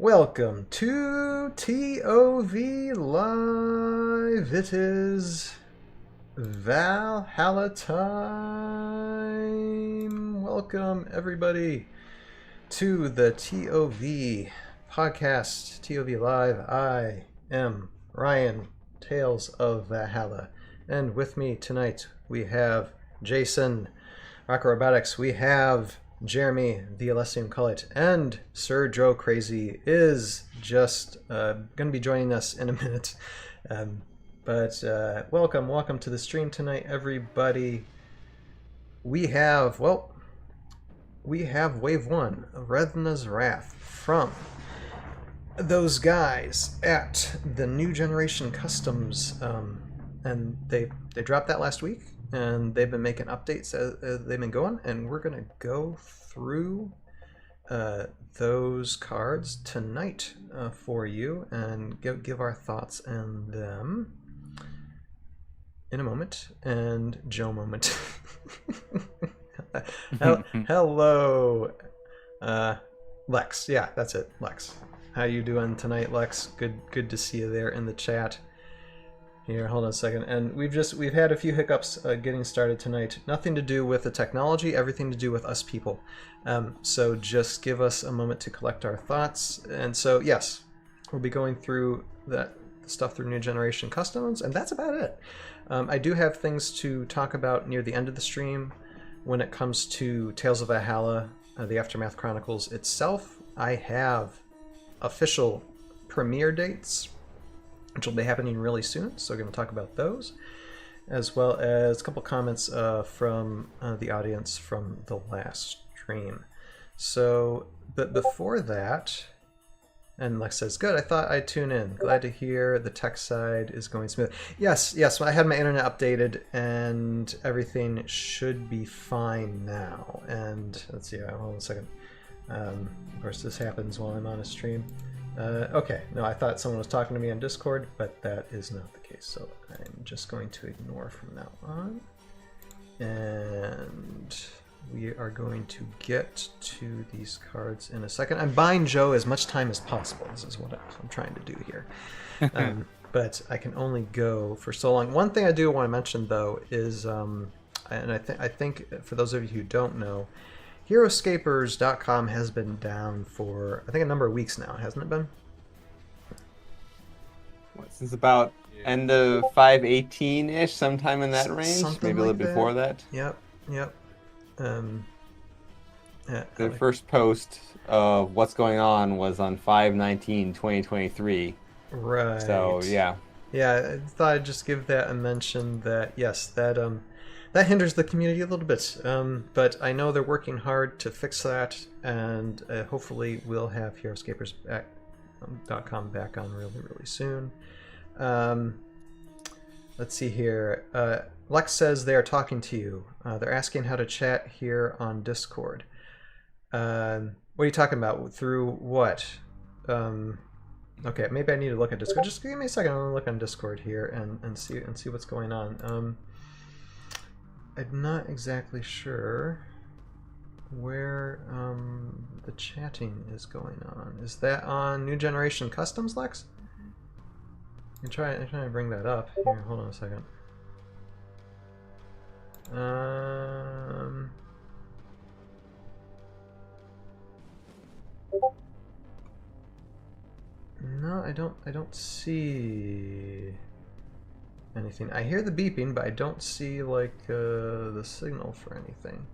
Welcome to ToV Live. It is Valhalla time. Welcome everybody to the ToV podcast, ToV Live. I am Ryan, Tales of Valhalla, and with me tonight we have Jason, Rocket Robotics. We have Jeremy, the Elysium Cullet, and Sir Joe Crazy is just going to be joining us in a minute. But welcome to the stream tonight, everybody. We have Wave 1, Revna's Wrath, from those guys at the New Generation Customs, and they dropped that last week. And they've been making updates as they've been going, and we're going to go through those cards tonight for you and give our thoughts on them in a moment. And Joe moment. Hello, Lex. Yeah, that's it, Lex. How you doing tonight, Lex? Good to see you there in the chat. Here, hold on a second. And we've had a few hiccups getting started tonight. Nothing to do with the technology, everything to do with us people. So just give us a moment to collect our thoughts. And so, yes, we'll be going through that stuff through New Generation Customs, and that's about it. I do have things to talk about near the end of the stream when it comes to Tales of Valhalla, the Aftermath Chronicles itself. I have official premiere dates, which will be happening really soon, so we're going to talk about those, as well as a couple comments from the audience from the last stream. So, but before that, and Lex says, good, I thought I'd tune in. Glad to hear the tech side is going smooth. Yes, I had my internet updated, and everything should be fine now. And let's see, hold on a second. Of course, this happens while I'm on a stream. Okay, no, I thought someone was talking to me on Discord, but that is not the case, so I'm just going to ignore from now on. And we are going to get to these cards in a second. I'm buying Joe as much time as possible. This is what I'm trying to do here. But I can only go for so long. One thing I do want to mention, though, is, and I think for those of you who don't know, Heroscapers.com has been down for, I think, a number of weeks now, hasn't it been? Since about end of 5/18-ish, sometime in that range, Something maybe a little bit before that. Yep. The first post of what's going on was on 5/19/2023. Right. So, yeah. Yeah, I thought I'd just give that a mention that, yes, that hinders the community a little bit, but I know they're working hard to fix that, and hopefully we'll have Heroscapers.com back on really soon. Let's see here. Lex says they are talking to you. They're asking how to chat here on Discord. What are you talking about? Through what? Okay, maybe I need to look at Discord. Just give me a second. I'm gonna look on Discord here and see what's going on. I'm not exactly sure where the chatting is going on. Is that on New Generation Customs, Lex? I'm trying to bring that up. Here, hold on a second. No, I don't see anything. I hear the beeping, but I don't see like the signal for anything.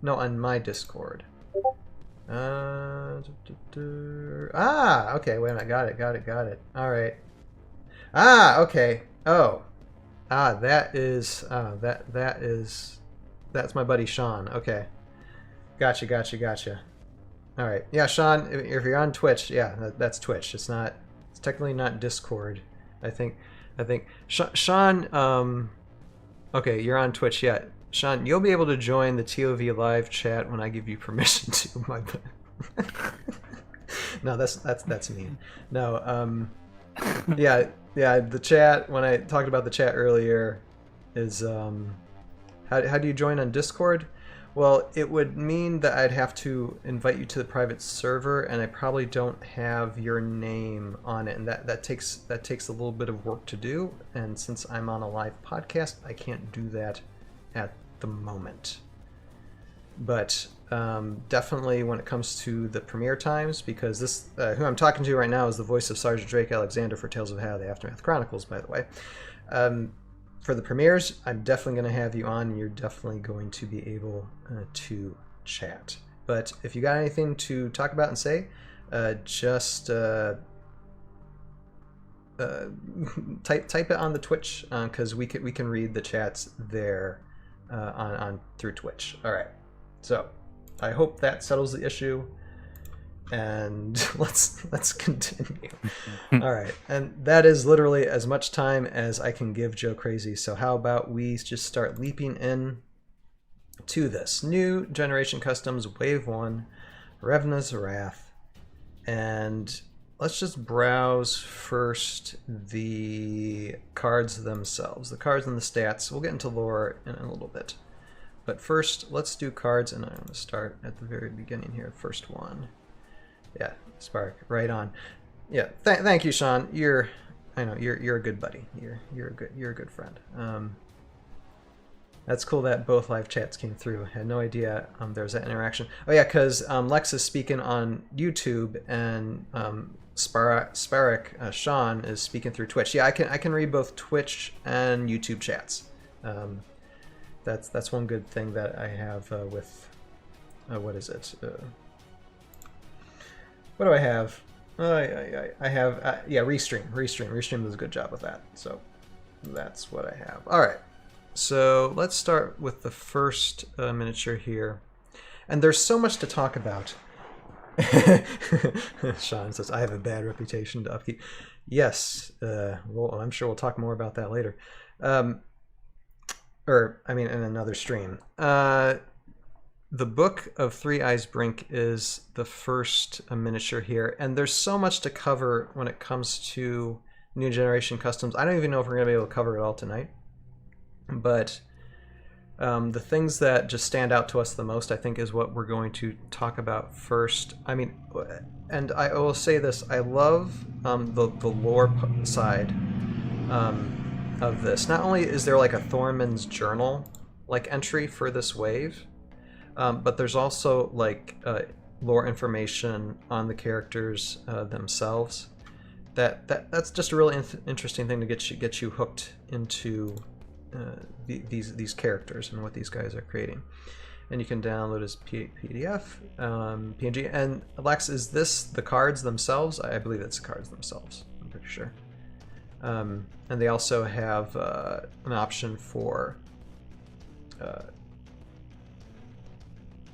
No, on my Discord. Ah, okay. Wait a minute. Got it. All right. Ah, okay. Oh, that's my buddy Sean. Okay, gotcha. All right. Yeah, Sean. If you're on Twitch, yeah, that's Twitch. It's technically not Discord. I think Sean, okay, you're on Twitch yet. Sean, you'll be able to join the ToV live chat when I give you permission to. My no, that's mean. No, yeah, the chat, when I talked about the chat earlier, is how do you join on Discord? Well, it would mean that I'd have to invite you to the private server, and I probably don't have your name on it, and that takes a little bit of work to do. And since I'm on a live podcast, I can't do that at the moment. But definitely when it comes to the premiere times, because this who I'm talking to right now is the voice of Sergeant Drake Alexander for Tales of How: The Aftermath Chronicles, by the way. For the premieres, I'm definitely going to have you on, and you're definitely going to be able to chat. But if you got anything to talk about and say, just type it on the Twitch, because we can read the chats there on through Twitch. All right. So I hope that settles the issue, and let's continue. All right, and that is literally as much time as I can give Joe Crazy. So how about we just start leaping in to this new Generation Customs Wave 1, Revna's Wrath, and let's just browse first the cards themselves, the cards and the stats. We'll get into lore in a little bit. But first, let's do cards, and I'm going to start at the very beginning here. First one. Yeah, Spark, right on. Yeah, thank you, Sean. I know you're a good buddy. You're a good friend. That's cool that both live chats came through. I had no idea there was that interaction. Oh yeah, because Lex is speaking on YouTube, and Sparik, Sean, is speaking through Twitch. Yeah, I can read both Twitch and YouTube chats. That's one good thing that I have with what is it? What do I have? I have yeah, Restream. Restream does a good job with that. So that's what I have. All right. So let's start with the first miniature here, and there's so much to talk about. Sean says I have a bad reputation to upkeep. Yes. Well, I'm sure we'll talk more about that later. Or, I mean, in another stream. The Book of Three Eyes Brink is the first miniature here, and there's so much to cover when it comes to New Generation Customs. I don't even know if we're going to be able to cover it all tonight, but the things that just stand out to us the most, I think, is what we're going to talk about first. I mean, and I will say this, I love the lore side of this. Not only is there like a Thorman's Journal like entry for this wave, but there's also like lore information on the characters themselves. That's just a really interesting thing to get you hooked into these characters and what these guys are creating. And you can download as PDF, PNG. And Lex, is this the cards themselves? I believe it's the cards themselves. I'm pretty sure. And they also have an option for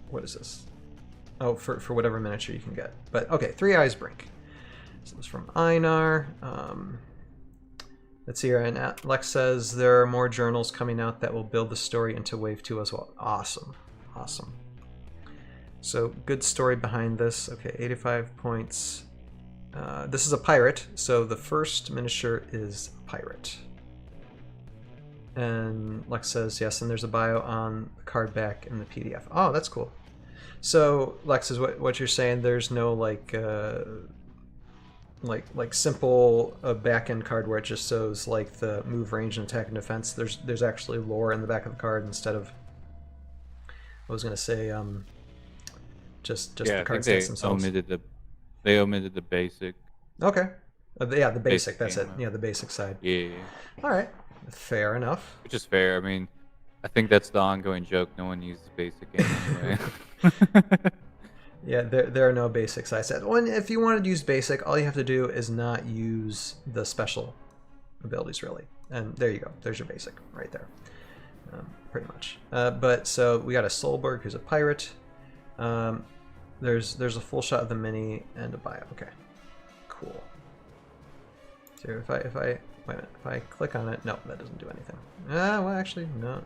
what is this? Oh, for whatever miniature you can get. But okay, Three Eyes Brink. So this is from Einar. Let's see here. And Lex says there are more journals coming out that will build the story into Wave 2 as well. Awesome. Awesome. So good story behind this. Okay, 85 points. This is a pirate, so the first miniature is a pirate. And Lex says yes, and there's a bio on the card back in the PDF. Oh, that's cool. So Lex, is what you're saying, there's no like simple back end card where it just shows like the move, range, and attack and defense. There's actually lore in the back of the card instead of, I was gonna say just yeah, the card stats themselves. They omitted the basic. Okay. Yeah, the basic. That's it. Game. Yeah, the basic side. Yeah. All right. Fair enough. Which is fair. I mean, I think that's the ongoing joke. No one uses basic anyway. Yeah, there are no basic side sets. When if you want to use basic, all you have to do is not use the special abilities really. And there you go. There's your basic right there. Pretty much. But so we got a Solberg who's a pirate. There's a full shot of the mini and a bio. Okay, cool. So if I wait a minute, if I click on it, no, that doesn't do anything. Well, actually, no,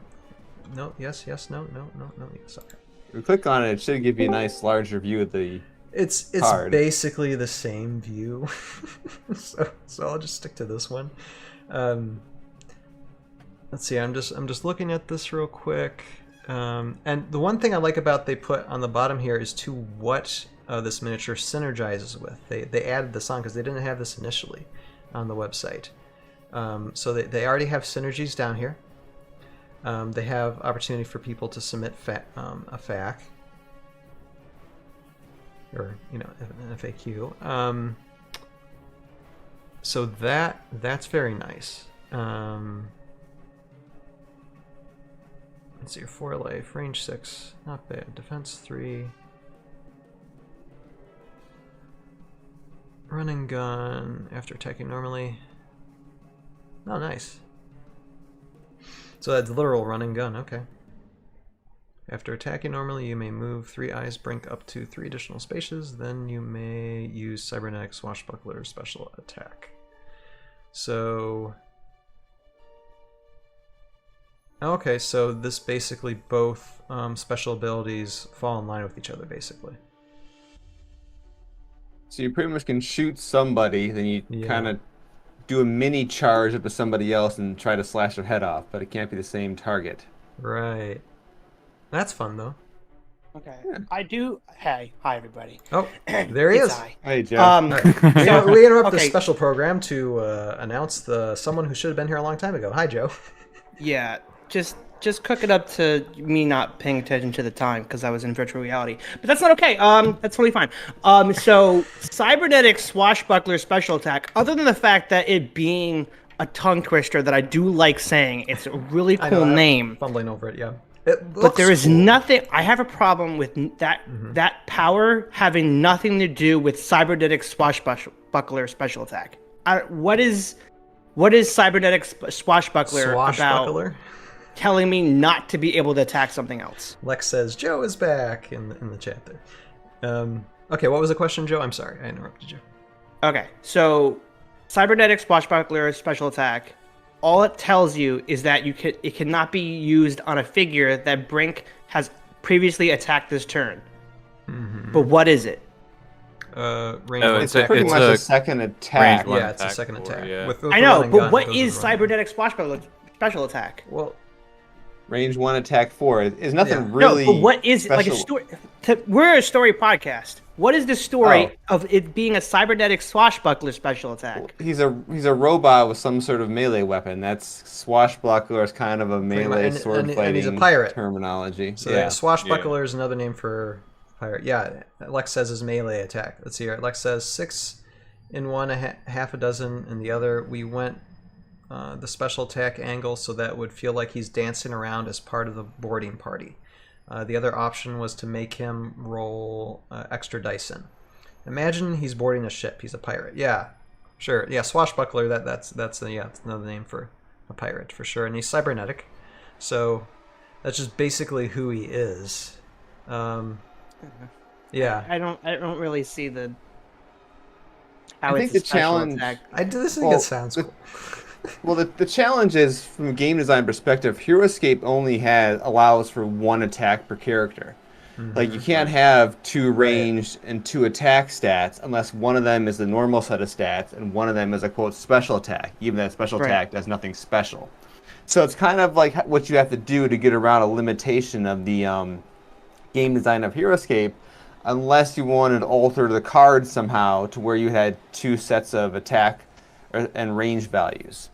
yes, no, yes. Okay. If you click on it, it should give you a nice larger view of the It's card. Basically the same view. so I'll just stick to this one. Let's see. I'm just looking at this real quick. And the one thing I like about they put on the bottom here is to what this miniature synergizes with. They added this on because they didn't have this initially on the website. So they already have synergies down here. They have opportunity for people to submit a FAQ or an FAQ. So that's very nice. Let's see, 4 life, range 6, not bad. Defense 3. Run and gun after attacking normally. Oh, nice. So that's literal run and gun, okay. After attacking normally, you may move 3 eyes brink up to 3 additional spaces, then you may use cybernetic swashbuckler special attack. So... Okay, so this basically both special abilities fall in line with each other, basically. So you pretty much can shoot somebody, then you kind of do a mini charge up to somebody else and try to slash their head off, but it can't be the same target. Right. That's fun, though. Okay. Yeah. I do... Hey. Hi, everybody. Oh, there he is. Hey, Joe. We interrupt this special program to announce someone who should have been here a long time ago. Hi, Joe. Yeah. Just cook it up to me not paying attention to the time because I was in virtual reality. But that's not okay. That's totally fine. So cybernetic swashbuckler special attack, other than the fact that it being a tongue twister that I do like saying, it's a really cool name. I'm fumbling over it, yeah. But there is nothing. I have a problem with that that power having nothing to do with cybernetic swashbuckler special attack. What is cybernetic swashbuckler about? Telling me not to be able to attack something else. Lex says Joe is back in the chat there. Okay, what was the question, Joe? I'm sorry, I interrupted you. Okay, so cybernetic swashbuckler special attack. All it tells you is that it cannot be used on a figure that Brink has previously attacked this turn. Mm-hmm. But what is it? It's pretty much a second attack. Yeah, it's a second attack. Yeah. With I know, but what is cybernetic swashbuckler special attack? Well. Range 1, attack 4 is nothing really. No, but what is special. Like a story? We're a story podcast. What is the story of it being a cybernetic swashbuckler special attack? He's a robot with some sort of melee weapon. That's swashbuckler is kind of a melee sword fighting and he's a pirate terminology. So swashbuckler is another name for pirate. Yeah, Lex says his melee attack. Let's see here. Lex says 6 in one, half a dozen in the other. We went the special attack angle so that would feel like he's dancing around as part of the boarding party. The other option was to make him roll extra dice in. Imagine he's boarding a ship. He's a pirate. Yeah, sure. Yeah, swashbuckler. That's another name for a pirate for sure. And he's cybernetic, so that's just basically who he is. Yeah. I don't really see the. I think the challenge. I just think it sounds cool. Well, the challenge is, from a game design perspective, Heroscape only allows for 1 attack per character. Mm-hmm. Like, you can't have 2 ranged and 2 attack stats unless one of them is the normal set of stats and one of them is a, quote, special attack, even that special attack does nothing special. So it's kind of like what you have to do to get around a limitation of the game design of Heroscape, unless you wanted to alter the cards somehow to where you had 2 sets of attack and range values,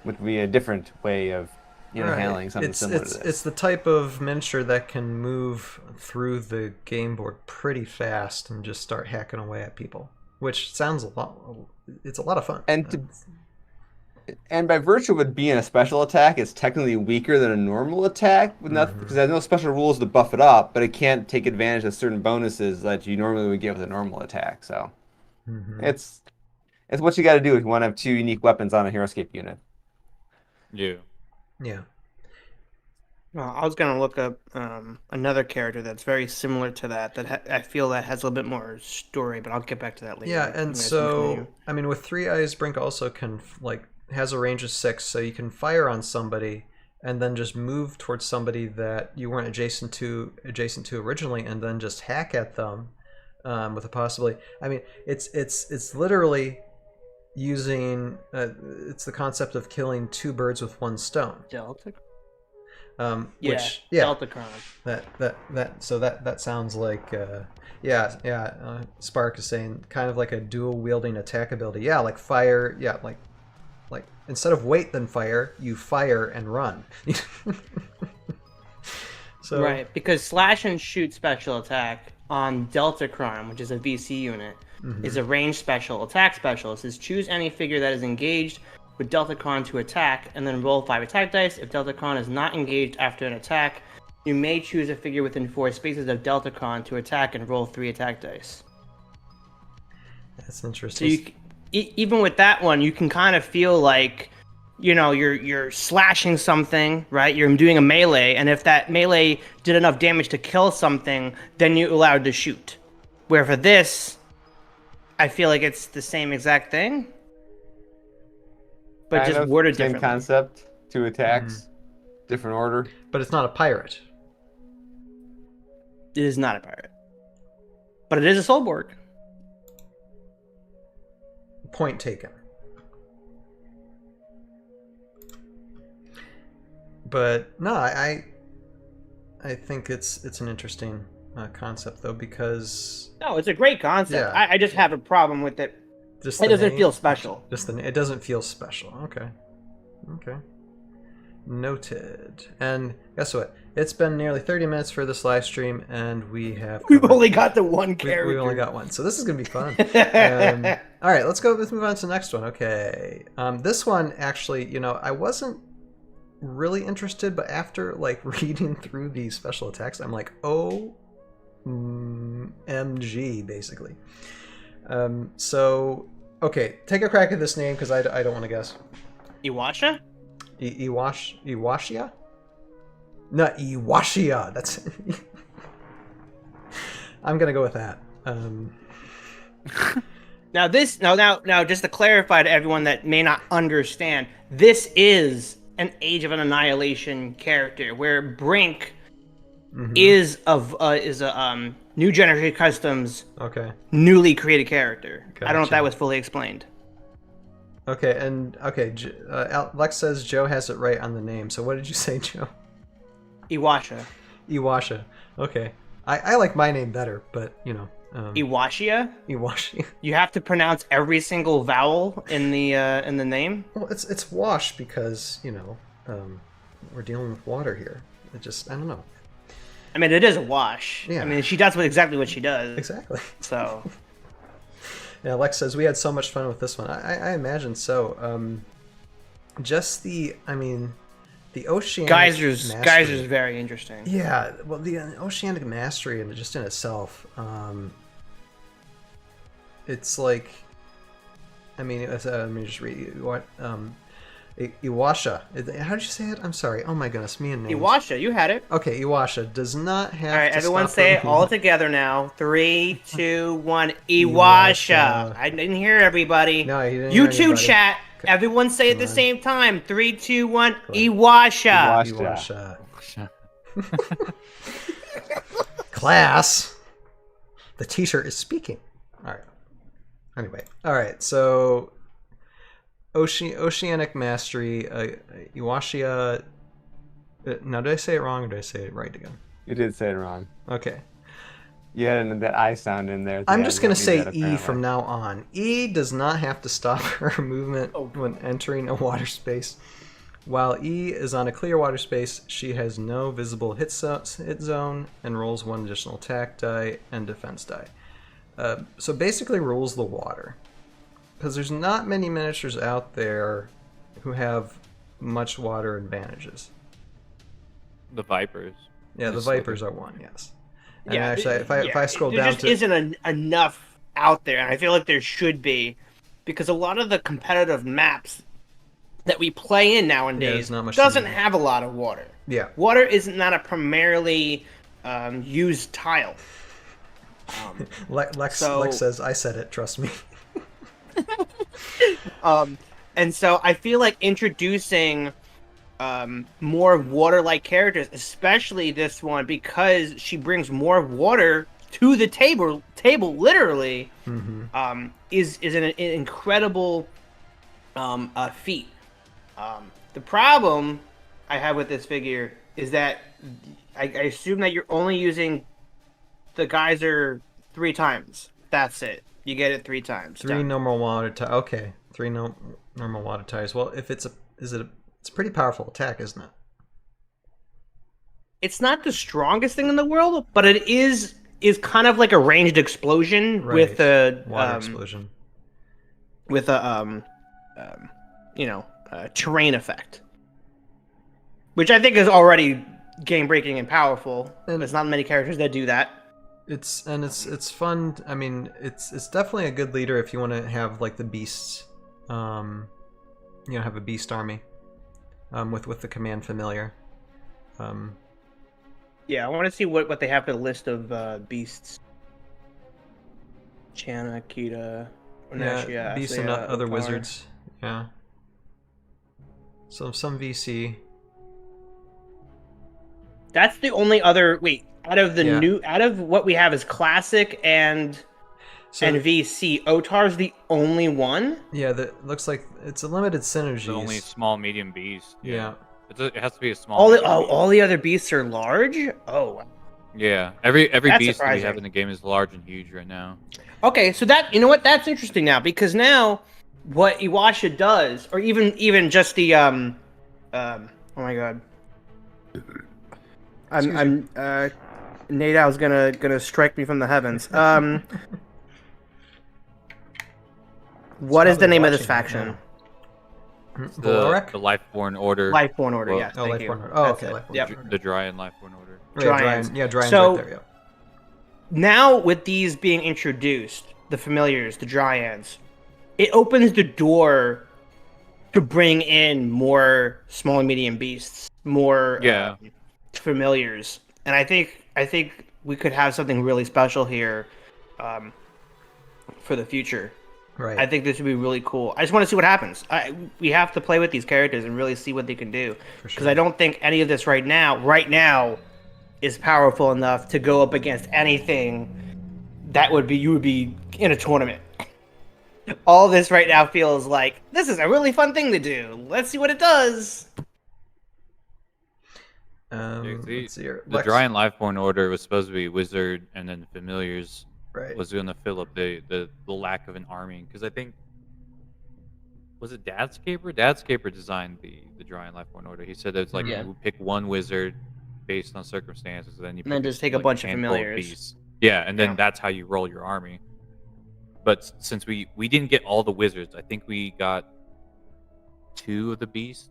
which would be a different way of handling something similar to this. It's the type of miniature that can move through the game board pretty fast and just start hacking away at people, which sounds it's a lot of fun. And by virtue of it being a special attack, it's technically weaker than a normal attack, because there's no special rules to buff it up, but it can't take advantage of certain bonuses that you normally would get with a normal attack. So it's what you got to do if you want to have 2 unique weapons on a Heroscape unit. Yeah. Well, I was gonna look up another character that's very similar to that. I feel that has a little bit more story, but I'll get back to that later. Yeah, and so I mean, with 3 eyes, Brink also can has a range of 6, so you can fire on somebody and then just move towards somebody that you weren't adjacent to originally, and then just hack at them with a possibility. I mean, it's literally using it's the concept of killing 2 birds with 1 stone. Which Deltacron. that sounds like Spark is saying kind of like a dual wielding attack ability. Yeah, like fire. Yeah, like instead of wait then fire, you fire and run. So Right, because slash and shoot special attack on Deltacron, which is a VC unit, is a ranged special attack special. It says choose any figure that is engaged with Deltacron to attack, and then roll 5 attack dice. If Deltacron is not engaged after an attack, you may choose a figure within 4 spaces of Deltacron to attack and roll 3 attack dice. That's So interesting. even with that one, you can kind of feel like, you know, you're slashing something, right? You're doing a melee, and if that melee did enough damage to kill something, then you're allowed to shoot. Where for this, I feel like it's the same exact thing, but Kind just of, worded same differently. concept, 2 attacks, different order. But it's not a pirate. It is not a pirate, but it is a Soulborg. Point taken. But no, I think it's an interesting concept though, because No, it's a great concept. Yeah. I just have a problem with it. just It the doesn't name- feel special. it doesn't feel special. Okay. Noted. And guess what? It's been nearly 30 minutes for this live stream, and we have We've covered- only got the one character. we only got one, so this is gonna be fun. All right, let's move on to the next one. Okay, this one actually, you know, I wasn't really interested, but after like reading through the special attacks, I'm like, MG, basically. So okay, take a crack at this name because I don't want to guess. Iwasha? Iwashia? No, Iwashia. That's. I'm gonna go with that. Now just to clarify to everyone that may not understand, this is an Age of an Annihilation character where Brink is a New Generation Customs Okay. newly created character. I don't know if Gotcha. that was fully explained. Okay, and okay, Lex says Joe has it right on the name. So what did you say, Joe? Iwasha. Iwasha. Okay, I like my name better, but you know, Iwashia? Iwashi. You have to pronounce every single vowel in the name. Well, it's wash because you know we're dealing with water here. It just I don't know I mean, it is a wash. Yeah. I mean, she does exactly what she does. exactly. So, Yeah, Lex says we had so much fun with this one. I imagine so. Just the oceanic Geysers mastery. is very interesting. Yeah, well, the oceanic mastery and just in itself, it's like, I mean, let me just read you what Iwasha. How did you say it? I'm sorry. Oh my goodness, me and names. Iwasha, you had it. Okay, Iwasha does not have. All right, to everyone stop say her it all movement. together now. 3, 2, 1. Iwasha. Iwasha. I didn't hear everybody. No, you didn't hear YouTube anybody. chat. Everyone say it at the same time. 3, 2, 1. Iwasha. Iwasha. Iwasha. Class. The teacher is speaking. All right. Anyway, all right. So, oceanic mastery, Iwashia. Now, did I say it wrong or did I say it right again? You did say it wrong. Okay. You had that I sound in there. at the I'm end. just You going don't to need say that, E apparently. from now on. E does not have to stop her movement when entering a water space. While E is on a clear water space, she has no visible hit zone and rolls 1 additional attack die and defense die. So basically rules the water. Because there's not many miniatures out there who have much water advantages. The Vipers. Yeah, the Just like Vipers are one, yes. And Yeah, actually, if I scroll there down just to... isn't enough out there, and I feel like there should be, because a lot of the competitive maps that we play in nowadays there's not much doesn't to do. have a lot of water. Yeah. Water is not a primarily used tile. Lex says, I said it, trust me. And so I feel like introducing more water-like characters, especially this one, because she brings more water to the table literally, is an incredible feat. The problem I have with this figure is that I assume that you're only using the geyser 3 times. That's it. You get it 3 times. Three Done. normal water tires. Okay, 3 normal water tires. Well, if it's it's a pretty powerful attack, isn't it? It's not the strongest thing in the world, but it is kind of like a ranged explosion Right. with a Water explosion. with a terrain effect, which I think is already game breaking and powerful. And there's not many characters that do that. It's fun. I mean, it's definitely a good leader if you want to have like the beasts, have a beast army, with the command familiar. Yeah, I want to see what they have for the list of beasts. Channa, Kita, Oneshia, beasts and Asaya, other Otar. wizards. Yeah. So some VC. That's the only other out of the Yeah. out of what we have is classic and So VC. Otar's the only one. yeah, that looks like it's a limited synergy. The only small medium beast. Yeah. It has to be a small. medium beast. All the other beasts are large. Oh, Yeah, every That's beast that we surprising. have in the game is large and huge right now. okay. So that's interesting now because now what Iwasha does, or even just the oh my god, I'm Nadal's gonna strike me from the heavens. What is the probably name of this watching faction? right It's Valorek? the Lifeborn Order. Lifeborn Order. Well, Yes, Oh, thank you. Lifeborn Order. Oh, That's okay, it. Lifeborn Yep. Order. The Dryan Lifeborn Order. Yeah, Dryans. Dryan's So- right there. Yeah. Now with these being introduced, the familiars, the Dryans, it opens the door to bring in more small and medium beasts, more Yeah. familiars, and I think we could have something really special here for the future. Right. I think this would be really cool. I just want to see what happens. We have to play with these characters and really see what they can do, For because sure. I don't think any of this right now is powerful enough to go up against anything that you would be in a tournament. All this right now feels like this is a really fun thing to do. Let's see what it does. Let's see here. The Dryan Lifeborn Order was supposed to be wizard, and then familiars Right. was going to fill up the lack of an army. Because I think, was it Dadscaper? Dadscaper designed the Dryan Lifeborn Order. He said that it's like Yeah. you pick one wizard based on circumstances, and then you And then pick just take a like, bunch of handful familiars. beasts. Yeah, and then Yeah. that's how you roll your army. But since we didn't get all the wizards, I think we got 2 of the beasts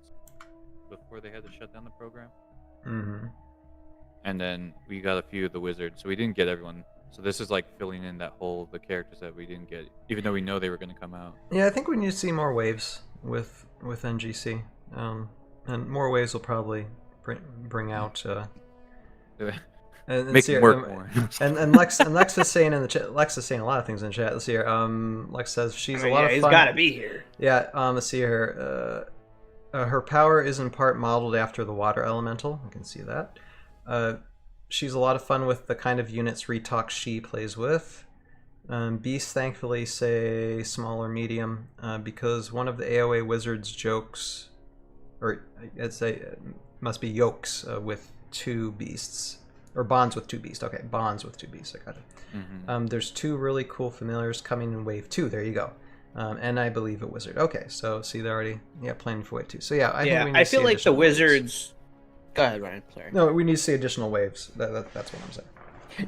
before they had to shut down the program. Mm-hmm. And then we got a few of the wizards, so we didn't get everyone. So this is like filling in that hole, the characters that we didn't get, even though we know they were going to come out. Yeah, I think we need to see more waves with NGC, and more waves will probably bring out. And Make see it here, work more. And Lex is saying in the chat. Lex is saying a lot of things in the chat. Let's see here. Lex says she's a lot of he's fun. got to be here. Yeah. Let's see here. Her power is in part modeled after the water elemental. I can see that. She's a lot of fun with the kind of units Retalk she plays with. Beasts thankfully say small or medium because one of the AOA wizards jokes, or I'd say it must be yokes with 2 beasts. Or bonds with 2 beasts. Okay, bonds with 2 beasts. I got it. Mm-hmm. There's 2 really cool familiars coming in wave 2. There you go. And I believe a wizard. Okay, so see, they're already planning for wave 2. So yeah, I think we need I to see feel like the additional waves. wizards. Go ahead, Ryan. Sorry. No, we need to see additional waves. That's what I'm saying.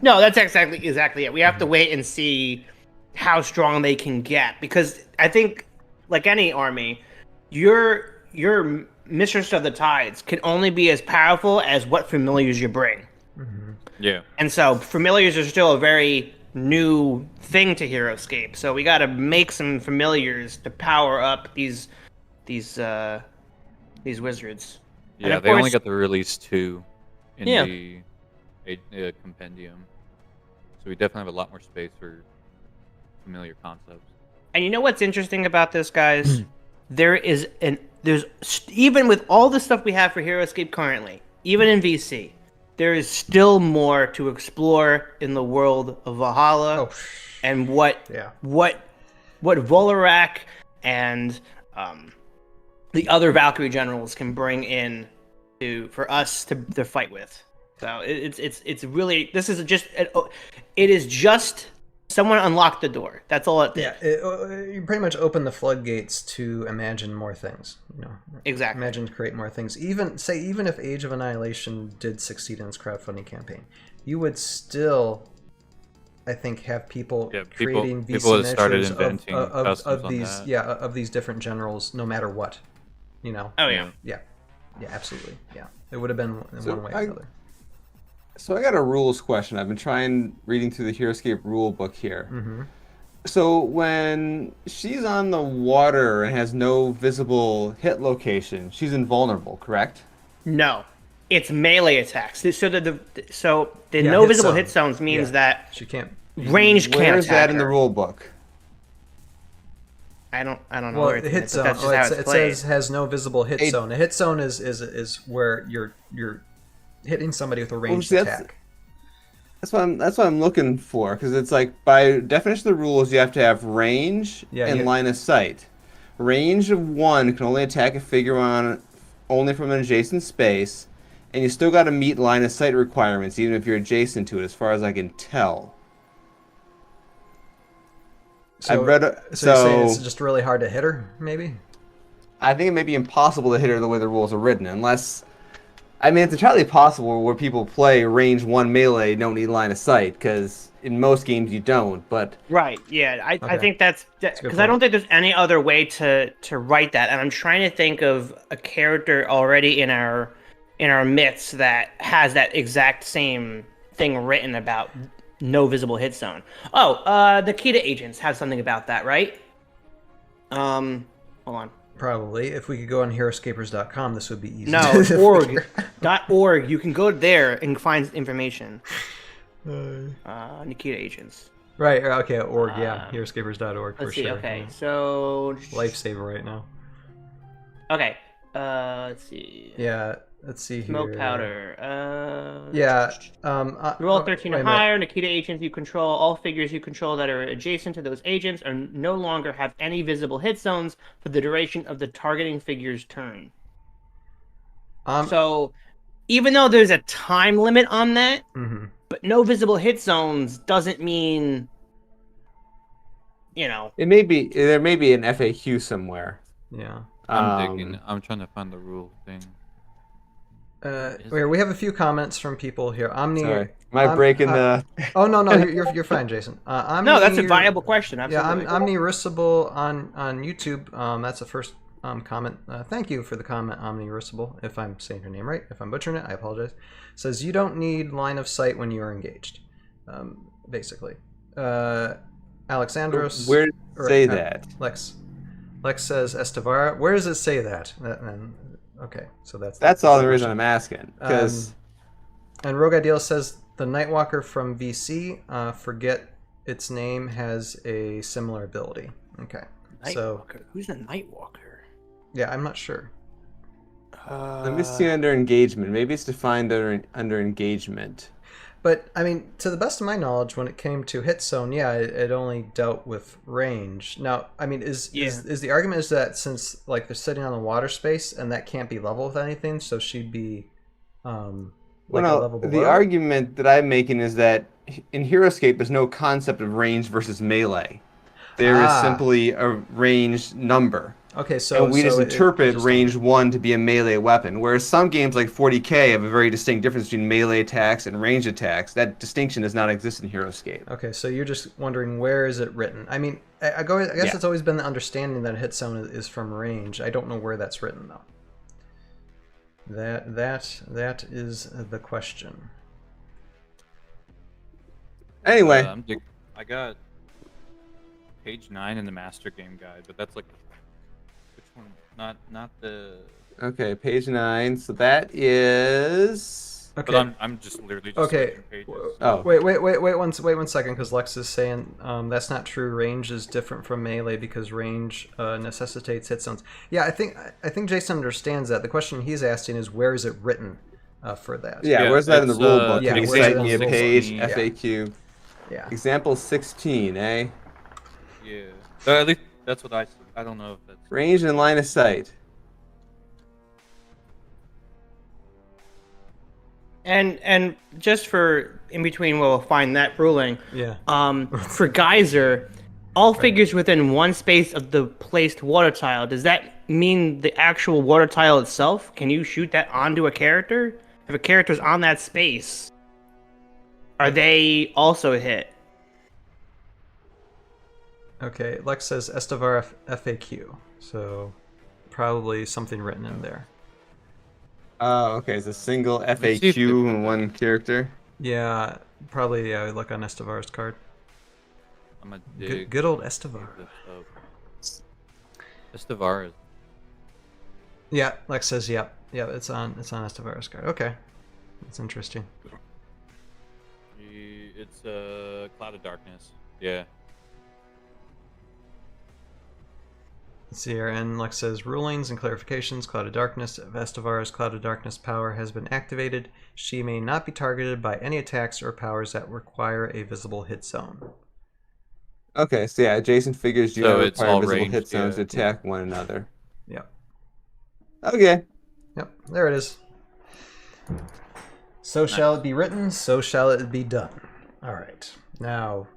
No, that's exactly it. We have to wait and see how strong they can get, because I think, like any army, your Mistress of the Tides can only be as powerful as what familiars you bring. Yeah. And so familiars are still a very new thing to Heroscape. So we got to make some familiars to power up these wizards. And Yeah, of they only course- got to release 2 in Yeah. the compendium. So we definitely have a lot more space for familiar concepts. And you know what's interesting about this, guys? There's even with all the stuff we have for Heroscape currently, even in VC, there is still more to explore in the world of Valhalla, Oh, and what yeah. Volorak and the other Valkyrie generals can bring in for us to fight with. So it's really it is just someone unlocked the door. That's all it did. Yeah, you pretty much open the floodgates to imagine more things. Exactly. Imagine to create more things. Even if Age of Annihilation did succeed in its crowdfunding campaign, you would still, I think, have people creating people VC started miniatures inventing of these of these different generals, no matter what. Oh yeah. Yeah, absolutely. Yeah, it would have been one way or another. So I got a rules question. I've been reading through the Heroscape rule book here. Mm-hmm. So when she's on the water and has no visible hit location, she's invulnerable, correct? No, it's melee attacks. So the Yeah, no hit visible zone. hit zones means Yeah. that She can't. range can't Where's attack that in the her. rule book? I don't know. Well, where the it's hit at, zone. but that's just how it's It played. says has no visible hit zone. A hit zone is where you're hitting somebody with a ranged attack. That's what I'm looking for, because it's like by definition of the rules you have to have range and line of sight. Range of 1 can only attack a figure only from an adjacent space, and you still got to meet line of sight requirements even if you're adjacent to it, as far as I can tell. So, I've read so you're saying it's just really hard to hit her, maybe? I think it may be impossible to hit her the way the rules are written, unless... I mean, it's entirely possible where people play range 1 melee don't need line of sight, because in most games you don't, but... Right, yeah. I think that's... Because I point. don't think there's any other way to write that, and I'm trying to think of a character already in our midst that has that exact same thing written about no visible hit zone. Oh, the Kita agents have something about that, right? Hold on. Probably. If we could go on heroscapers.com, this would be easy. No, to org. figure. .org. You can go there and find information. Nikita agents. Right. Okay. Org. Yeah. Heroscapers.org for Let's see. sure. Okay. Yeah. So. Lifesaver right now. Okay. Let's see. Yeah. Let's see here. Smoke powder. Yeah. Roll 13 wait or a minute. higher. Nikita agents you control. All figures you control that are adjacent to those agents are no longer have any visible hit zones for the duration of the targeting figure's turn. So, even though there's a time limit on that, Mhm. but no visible hit zones doesn't mean, there may be an FAQ somewhere. Yeah. I'm digging. I'm trying to find the rule thing. We have a few comments from people here. Sorry. Am I breaking the... Oh no, you're fine, Jason. No, that's a viable question. Absolutely. Yeah, Omnirisible on YouTube. That's the first comment. Thank you for the comment, Omnirisible. If I'm saying your name right, if I'm butchering it, I apologize. Says you don't need line of sight when you are engaged. Basically, Alexandros. Where does it say that? Lex says Estevara. Where does it say that? Okay, so that's all the reason I'm asking. Because and Rogue Ideal says the Nightwalker from VC. Forget its name has a similar ability. Okay, so who's the Nightwalker? Yeah, I'm not sure. Let me see under engagement. Maybe it's defined under engagement. But I mean, to the best of my knowledge, when it came to hit zone, yeah, it only dealt with range. Now, I mean, is the argument is that since like they're sitting on the water space and that can't be level with anything, so she'd be a level below? The argument that I'm making is that in Heroscape, there's no concept of range versus melee. There is simply a range number. Okay, so and we just interpret range 1 to be a melee weapon, whereas some games like 40K have a very distinct difference between melee attacks and ranged attacks. That distinction does not exist in Heroscape. Okay, so you're just wondering where is it written? I mean, I guess it's always been the understanding that a hit zone is from range. I don't know where that's written though. That is the question. Anyway, I got page 9 in the Master Game Guide, but that's like which one? Not the. Okay, page 9. So that is. Okay. But I'm just literally just okay. Pages. Oh. Wait one second, because Lex is saying that's not true. Range is different from melee because range necessitates hit zones. Yeah, I think Jason understands that. The question he's asking is where is it written for that? Yeah, where's that in the rule book? Yeah, Can you cite me a page? FAQ. Yeah. Example 16, eh? Yeah. At least that's what I see. I don't know if that's... Range and line of sight. And just for in between, we'll find that ruling. Yeah. For Geyser, all figures within one space of the placed water tile. Does that mean the actual water tile itself? Can you shoot that onto a character? If a character's on that space, are they also hit? Okay, Lex says Estevar FAQ, so probably something written in there. Oh, okay. It's a single see if FAQ in one character. Yeah, probably look on Estevar's card. I'm gonna dig. Good old Estevar. Estevar is. Yeah, Lex says yep. Yeah, it's on Estevar's card. Okay. That's interesting. It's a Cloud of Darkness. Yeah. Let's see here, and Lex says rulings and clarifications. Cloud of Darkness. If Estevar's Cloud of Darkness power has been activated, she may not be targeted by any attacks or powers that require a visible hit zone. Okay, so yeah, adjacent figures do So not it's require all visible ranged, hit zones yeah. to attack one another. Yep. Okay. Yep. There it is. So shall it be written. So shall it be done. All right. Now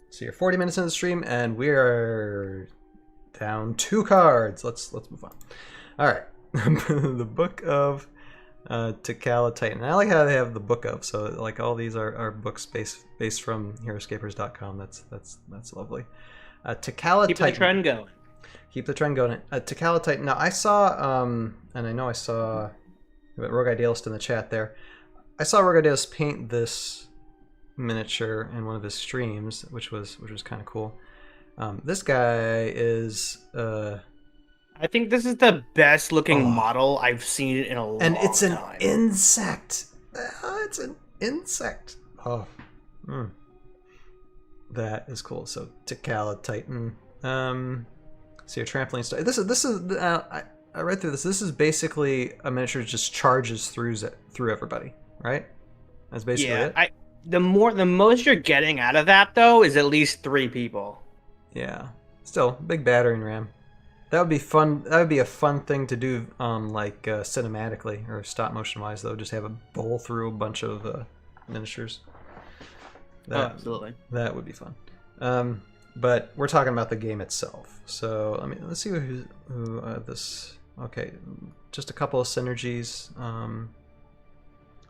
so you're 40 minutes into the stream, and we're down 2 cards. Let's move on. All right. The Book of Takala Titan. I like how they have the Book of. So like all these are books based from Heroscapers.com. That's lovely. Takala Keep Titan. the trend going. Keep the trend going. Takala Titan. Now I saw, and I know I saw Rogue Idealist in the chat there. I saw Rogue Idealist paint this miniature in one of his streams, which was kind of cool. This guy is I think this is the best looking model I've seen in a long time. and it's an insect. It's an insect. Oh, that is cool. So Takala Titan. So your trampoline stuff. This is. I read through this. This is basically a miniature that just charges through everybody, right? That's basically it. The most you're getting out of that though is at least 3 people. Yeah. Still, big battering ram. That would be fun. That would be a fun thing to do, like cinematically or stop motion wise. Though, just have a bowl through a bunch of miniatures. Absolutely. That would be fun. But we're talking about the game itself. So let's see who this. Okay, just a couple of synergies.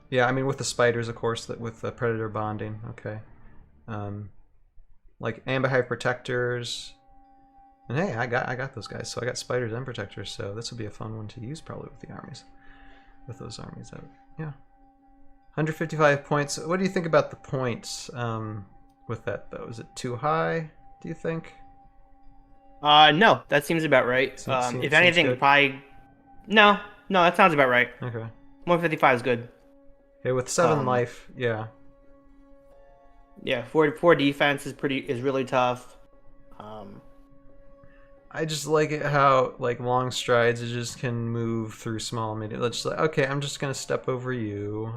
Yeah, I mean with the spiders, of course, with the predator bonding. Okay, like Amberhive protectors. And hey, I got those guys. So I got spiders and protectors. So this would be a fun one to use probably with the armies. With those armies, yeah. 155 points. What do you think about the points with that though? Is it too high? Do you think? No, that seems about right. If anything, probably no, that sounds about right. Okay. 155 is good. Okay, with 7 life, yeah. Yeah, 4 defense is really tough. I just like it how like long strides it just can move through small medium. Let's like, okay, I'm just gonna step over you.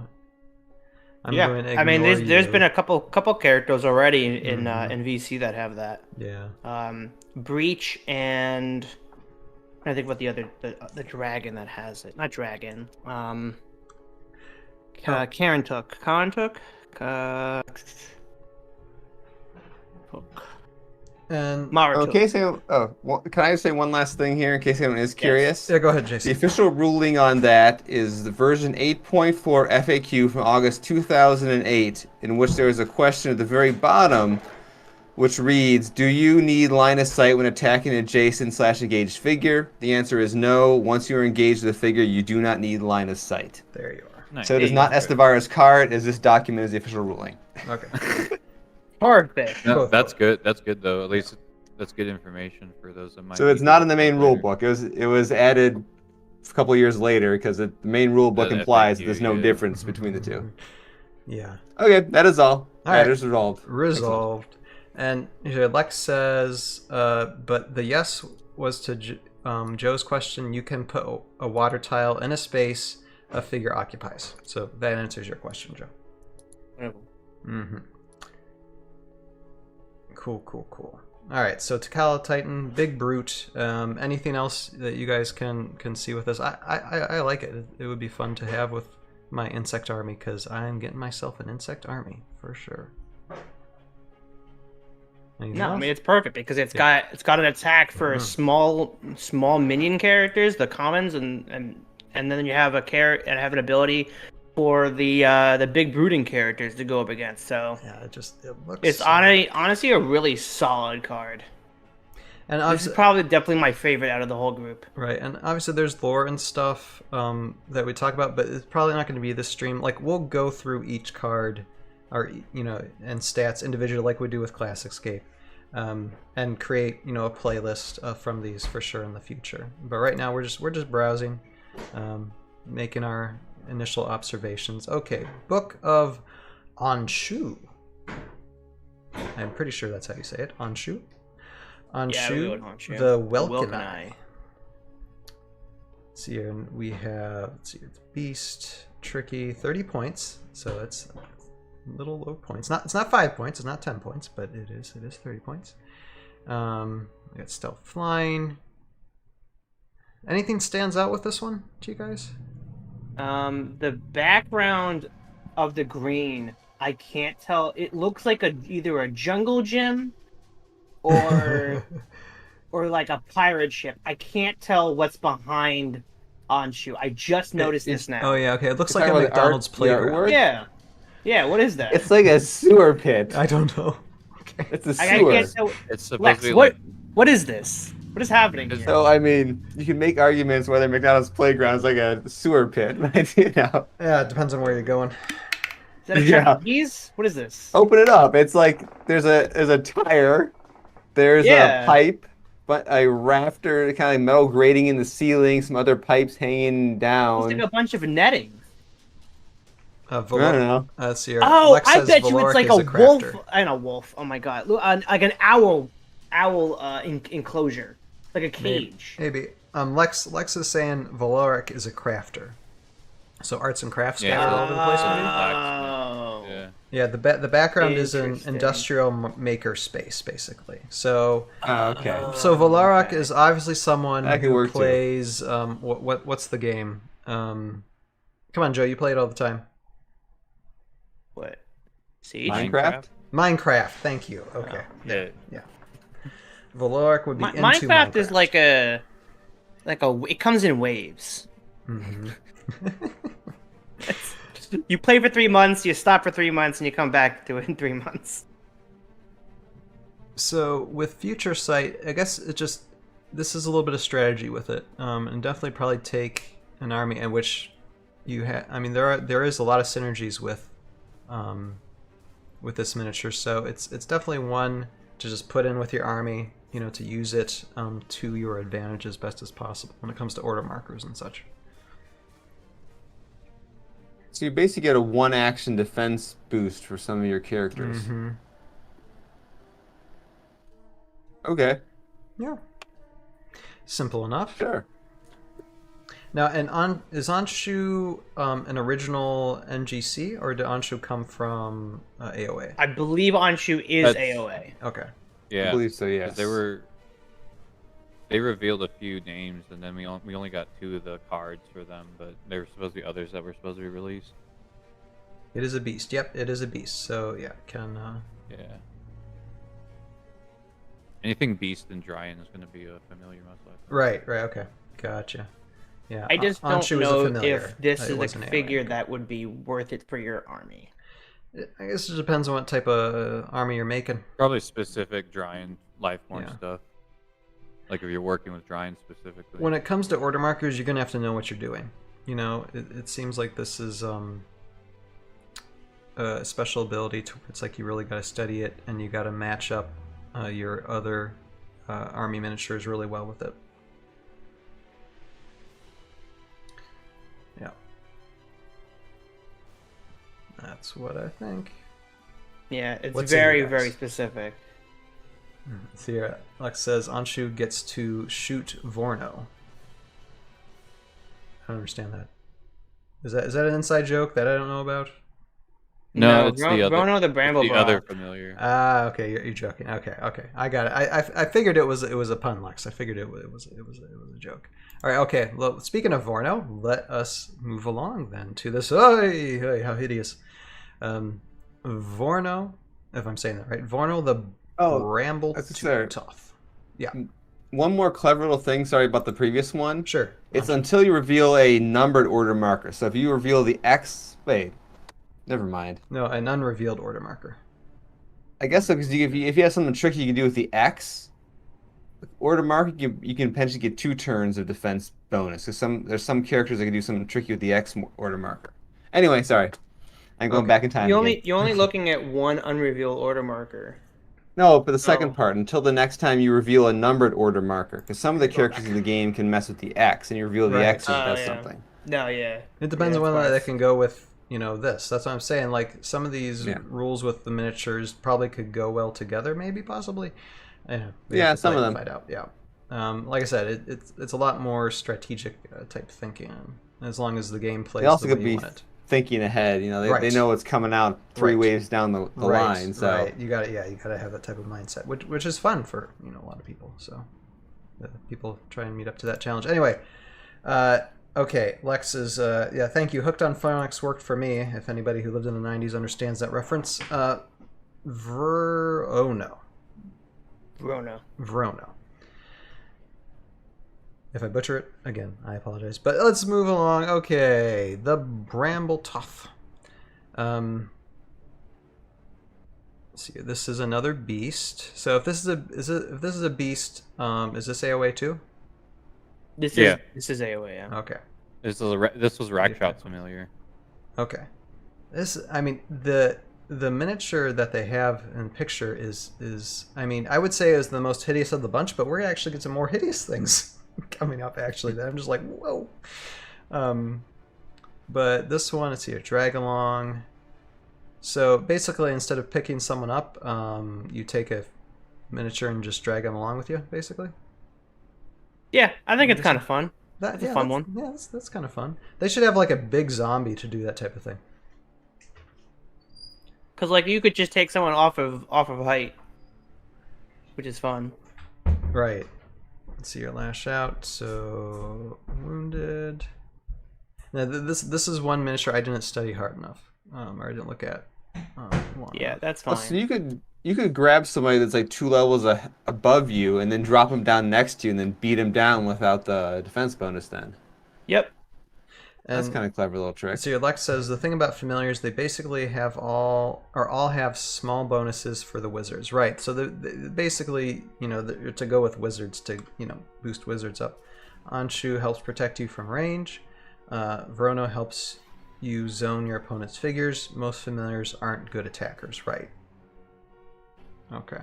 I'm going to I mean, there's you. been a couple characters already in VC that have that. Yeah. Breach and I think what the other the dragon that has it. Not dragon. Karen took. And Mara took. Okay, so can I just say one last thing here in case anyone is curious? yeah, go ahead, The Jason. official ruling on that is the version 8.4 FAQ from August 2008, in which there is a question at the very bottom, which reads, "Do you need line of sight when attacking an adjacent/engaged figure?" The answer is no. Once you are engaged with the figure, you do not need line of sight. There you are. Nice. So it is not Estevar's card, as this document is the official ruling. Okay. Perfect. No, that's good. That's good though. At least that's good information for those that might. So it's not in the main rule book. It was added a couple years later because the main rule book implies that there's no difference between the two. Yeah. Okay, that is all. All That right. is resolved. Resolved. And Lex says, but the yes was to Joe's question. You can put a water tile in a space a figure occupies. So that answers your question, Joe. Mm-hmm. Cool. All right, so Takala Titan, big brute. Anything else that you guys can see with this? I like it. It would be fun to have with my insect army because I'm getting myself an insect army for sure. Anything No, I else? mean it's perfect because it's got an attack for small minion characters, the commons, and then you have an ability for the big brooding characters to go up against. So Yeah, it looks. it's honestly a really solid card. And This is probably definitely my favorite out of the whole group. right, and obviously there's lore and stuff that we talk about, but it's probably not going to be this stream. Like we'll go through each card, or and stats individually, like we do with Classicscape, and create a playlist from these for sure in the future. But right now we're just browsing, making our initial observations. Okay, Book of Anshu. I'm pretty sure that's how you say it. Anshu. Anshu, the Welkenai. Let's see here, we have, it's Beast, Tricky, 30 points, so it's little low points. It's not 5 points, it's not 10 points, but it is 30 points. We got Stealth Flying. Anything stands out with this one to you guys? The background of the green, I can't tell. It looks like either a jungle gym or like a pirate ship. I can't tell what's behind Anshu. I just noticed this now. Oh yeah, okay. It looks like a McDonald's playground. Yeah. Yeah, what is that? It's like a sewer pit. I don't know. Okay. It's a I sewer. can't tell. It's supposed Lex, to be what is this? What is happening here? So I mean, you can make arguments whether McDonald's playground is like a sewer pit, but Yeah, it depends on where you're going. Is that a Chuck E. Cheese? What is this? Open it up. It's like there's a tire, there's a pipe, but a rafter, kind of like metal grating in the ceiling, some other pipes hanging down. It's like a bunch of netting. I don't know. Let's see here. Oh, Lex I says bet you Valoric it's like is a crafter. wolf. And a wolf. Oh my god, like an owl enclosure, like a cage. Maybe. Lex is saying Valoric is a crafter. So arts and crafts Yeah, scattered all over the place. Maybe? Oh. Yeah. Yeah, the background is an Interesting. industrial maker space, basically. So, Okay. so Valoric is obviously someone That could who work too. plays. What's the game? Come on, Joe, you play it all the time. What? Siege? Minecraft? Minecraft. Thank you. Okay. Yeah. Valoric would be into Minecraft is like a it comes in waves. Mhm. You play for 3 months, you stop for 3 months, and you come back to it in 3 months. So with Future Sight, I guess this is a little bit of strategy with it, and definitely probably take an army in which you have. I mean, there is a lot of synergies with this miniature, so it's definitely one to just put in with your army, to use it to your advantage as best as possible when it comes to order markers and such. So you basically get a one-action defense boost for some of your characters. Mm-hmm. Okay. Yeah. Simple enough. Sure. Now, is Anshu an original NGC, or did Anshu come from AOA? I believe Anshu is That's- AOA. Okay. Yeah. I believe so, 'Cause yes. They revealed a few names, and then we only got 2 of the cards for them, but there were supposed to be others that were supposed to be released. It is a beast. Yep, it is a beast. So yeah, Yeah. Anything beast and Dryan is going to be a familiar most likely. Right. Okay. Gotcha. Yeah. I just don't Anshu is a know familiar. if this It is wasn't a AOA. figure that would be worth it for your army. I guess it depends on what type of army you're making. Probably specific Dryan lifeform Yeah. stuff. Like if you're working with Dryan specifically. When it comes to order markers, you're gonna have to know what you're doing. It seems like this is a special ability to. It's like you really got to study it, and you got to match up your other army miniatures really well with it. Yeah, that's what I think. Yeah, it's What's in very, your very guys'? specific. So here, Lex says Anshu gets to shoot Vorno. I don't understand that. Is that an inside joke that I don't know about? No, it's the other. Revna the It's Bramble the other familiar. Okay, you're joking. Okay, I got it. I figured it was a pun, Lex. I figured it was a joke. All right, okay. Well, speaking of Vorno, let us move along then to this. Oh, how hideous! Vorno, if I'm saying that right, Vorno the Bramble Tough. Yeah. One more clever little thing. Sorry about the previous one. Sure. It's until you reveal a numbered order marker. So if you reveal the X, wait, never mind. No, an unrevealed order marker. I guess so, because if you have something tricky you can do with the X order marker, you can potentially get 2 turns of defense bonus. So there's some characters that can do something tricky with the X order marker. Anyway, sorry, I'm going back in time. You're only looking at one unrevealed order marker. No, for the second part, until the next time you reveal a numbered order marker, because some of the characters in the game can mess with the X, and you reveal the X and it does something. No, yeah. It depends on whether they can go with this. That's what I'm saying. Like some of these rules with the miniatures probably could go well together, maybe possibly. Yeah, some of them. Find out. Yeah. Like I said, it's a lot more strategic type thinking, as long as the game plays. They also could be thinking ahead. They know what's coming out 3 waves down the line. So you gotta have that type of mindset, which is fun for a lot of people. So people try and meet up to that challenge. Anyway, okay, Lex is thank you. Hooked on Phonics worked for me. If anybody who lived in the '90s understands that reference, Verona. If I butcher it, again, I apologize. But let's move along. Okay, the Bramble Tough. Let's see. This is another beast. So if this is a beast, is this AOA too? This is AOA. Yeah. Okay. This was Rakshot's familiar. Okay. The miniature that they have in picture is I would say is the most hideous of the bunch, but we're gonna actually get some more hideous things coming up actually that I'm just like, whoa. But this one, let's see here, drag along. So basically, instead of picking someone up, you take a miniature and just drag them along with you, basically. Yeah, I think it's kind of fun. That's a fun one. Yeah, that's kind of fun. They should have like a big zombie to do that type of thing. Because you could just take someone off of height, which is fun. Right. Let's see your lash out. So wounded. Now this is one miniature I didn't study hard enough, or I didn't look at. Yeah, that's fine. So you could grab somebody that's like 2 levels above you, and then drop them down next to you, and then beat them down without the defense bonus. Then. Yep. That's kind of clever little trick. So your Lex says the thing about familiars, they basically have all have small bonuses for the wizards, right? So basically, to go with wizards to boost wizards up. Anshu helps protect you from range. Verona helps you zone your opponent's figures. Most familiars aren't good attackers, right? Okay.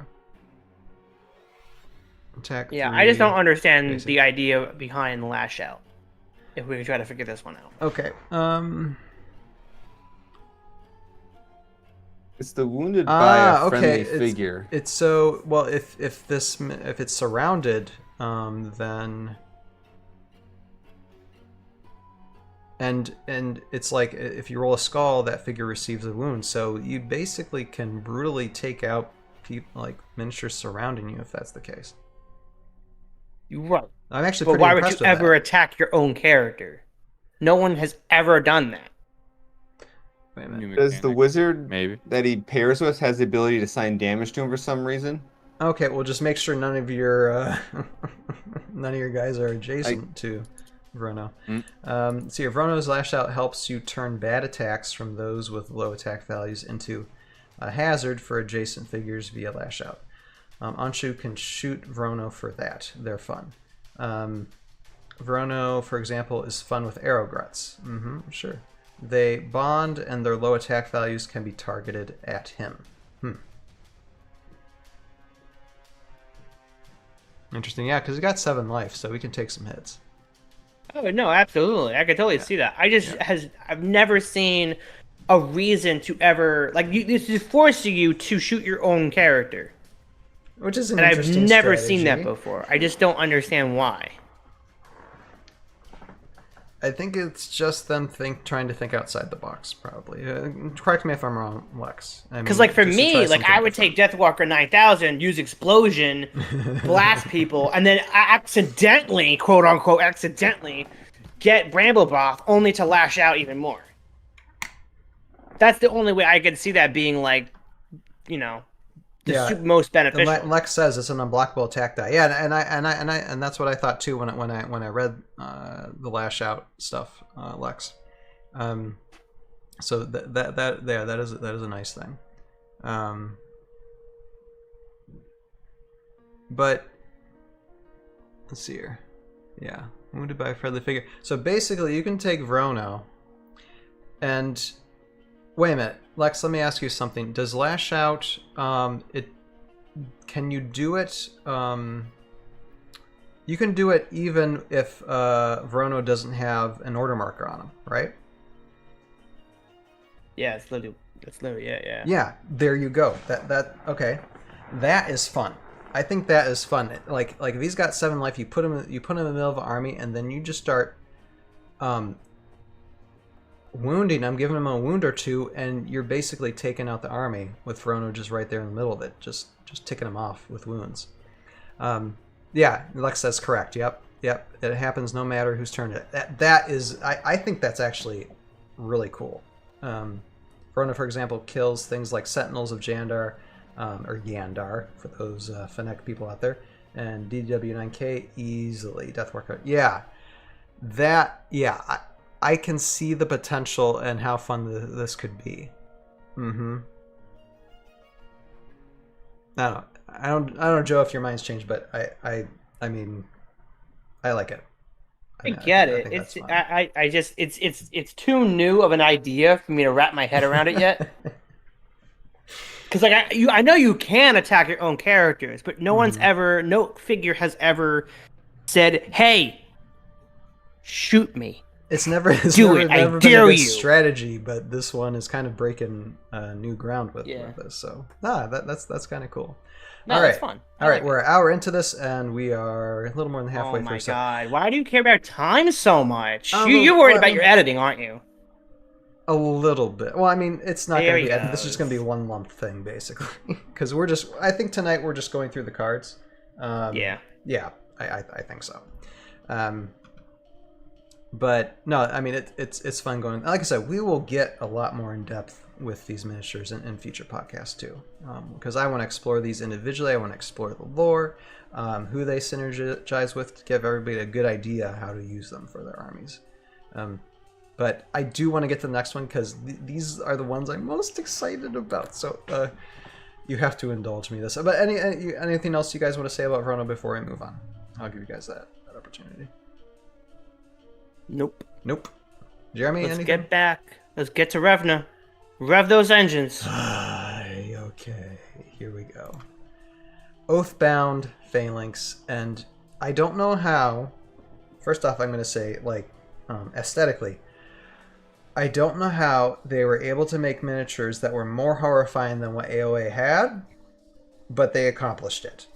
Attack. Yeah, 3, I just don't understand the idea behind lash out. If we can try to figure this one out. Okay. It's the wounded by a friendly figure. It's so well if it's surrounded, then and it's like if you roll a skull, that figure receives a wound. So you basically can brutally take out people like miniatures surrounding you if that's the case. You're right. I'm actually but pretty why would impressed you with ever that. attack your own character? No one has ever done that. Wait a minute. Does the wizard maybe that he pairs with has the ability to assign damage to him for some reason? Okay, well just make sure none of your guys are adjacent to Vrono. So your Vrono's Lash Out helps you turn bad attacks from those with low attack values into a hazard for adjacent figures via Lash Out. Anshu can shoot Vrono for that. They're fun. Vrono, for example, is fun with arrow gruts. Sure. They bond, and their low attack values can be targeted at him. Interesting. Yeah, because he got 7 life, so we can take some hits. Oh no, absolutely. I can totally see that. I've never seen a reason to ever this is forcing you to shoot your own character. Which is an and interesting I've never strategy. seen that before. I just don't understand why. I think it's just them trying to think outside the box, probably. Correct me if I'm wrong, Lex. Because, like, for just to try me, like, something I would different. take Deathwalker 9000, use Explosion, blast people, and then accidentally, quote unquote, accidentally, get Bramblebroth only to lash out even more. That's the only way I could see that being, like, you know, the most beneficial. And Lex says it's an unblockable attack die. Yeah, and that's what I thought too when I read the lash out stuff, Lex. So that is a nice thing. But let's see here. Yeah, wounded by a friendly figure. So basically, you can take Vrono, and wait a minute, Lex. Let me ask you something. Does lash out? Can you do it? You can do it even if Vrono doesn't have an order marker on him, right? Yeah, it's literally yeah. Yeah, there you go. Okay. That is fun. I think that is fun. Like if he's got 7 life, you put him in the middle of an army, and then you just start wounding him, giving him a wound or two, and you're basically taking out the army with Vrono just right there in the middle of it, just ticking him off with wounds. Yeah, Lex says correct. Yep. It happens no matter whose turn it. That is, I think that's actually really cool. Vrono, for example, kills things like Sentinels of Jandar, or Yandar for those Fennec people out there, and DW9K easily. Deathworker. Yeah, I can see the potential and how fun this could be. Mm-hmm. I don't know, Joe, if your mind's changed, but I mean, I like it. I get it. It's too new of an idea for me to wrap my head around it yet. Because I know you can attack your own characters, but no figure has ever said, "Hey, shoot me." It's never been a good strategy, but this one is kind of breaking new ground with this. So that's kind of cool. No, all right, that's fun. All right, we're an hour into this, and we are a little more than halfway through. Oh my god! Why do you care about time so much? You're worried about your editing, aren't you? A little bit. Well, I mean, it's not going to be. This is just going to be one lump thing, basically, because I think tonight we're just going through the cards. Yeah, I think so. But no, I mean it's fun going. Like I said, we will get a lot more in depth with these miniatures in future podcasts too, because I want to explore these individually. I want to explore the lore, who they synergize with, to give everybody a good idea how to use them for their armies. But I do want to get to the next one because these are the ones I'm most excited about. So you have to indulge me this. But anything else you guys want to say about Vrono before I move on? I'll give you guys that opportunity. Nope. Jeremy, Let's anything? Get back. Let's get to Revna. Rev those engines. Okay, here we go. Oathbound Phalanx, and I don't know how. First off, I'm going to say, like, aesthetically, I don't know how they were able to make miniatures that were more horrifying than what AOA had, but they accomplished it.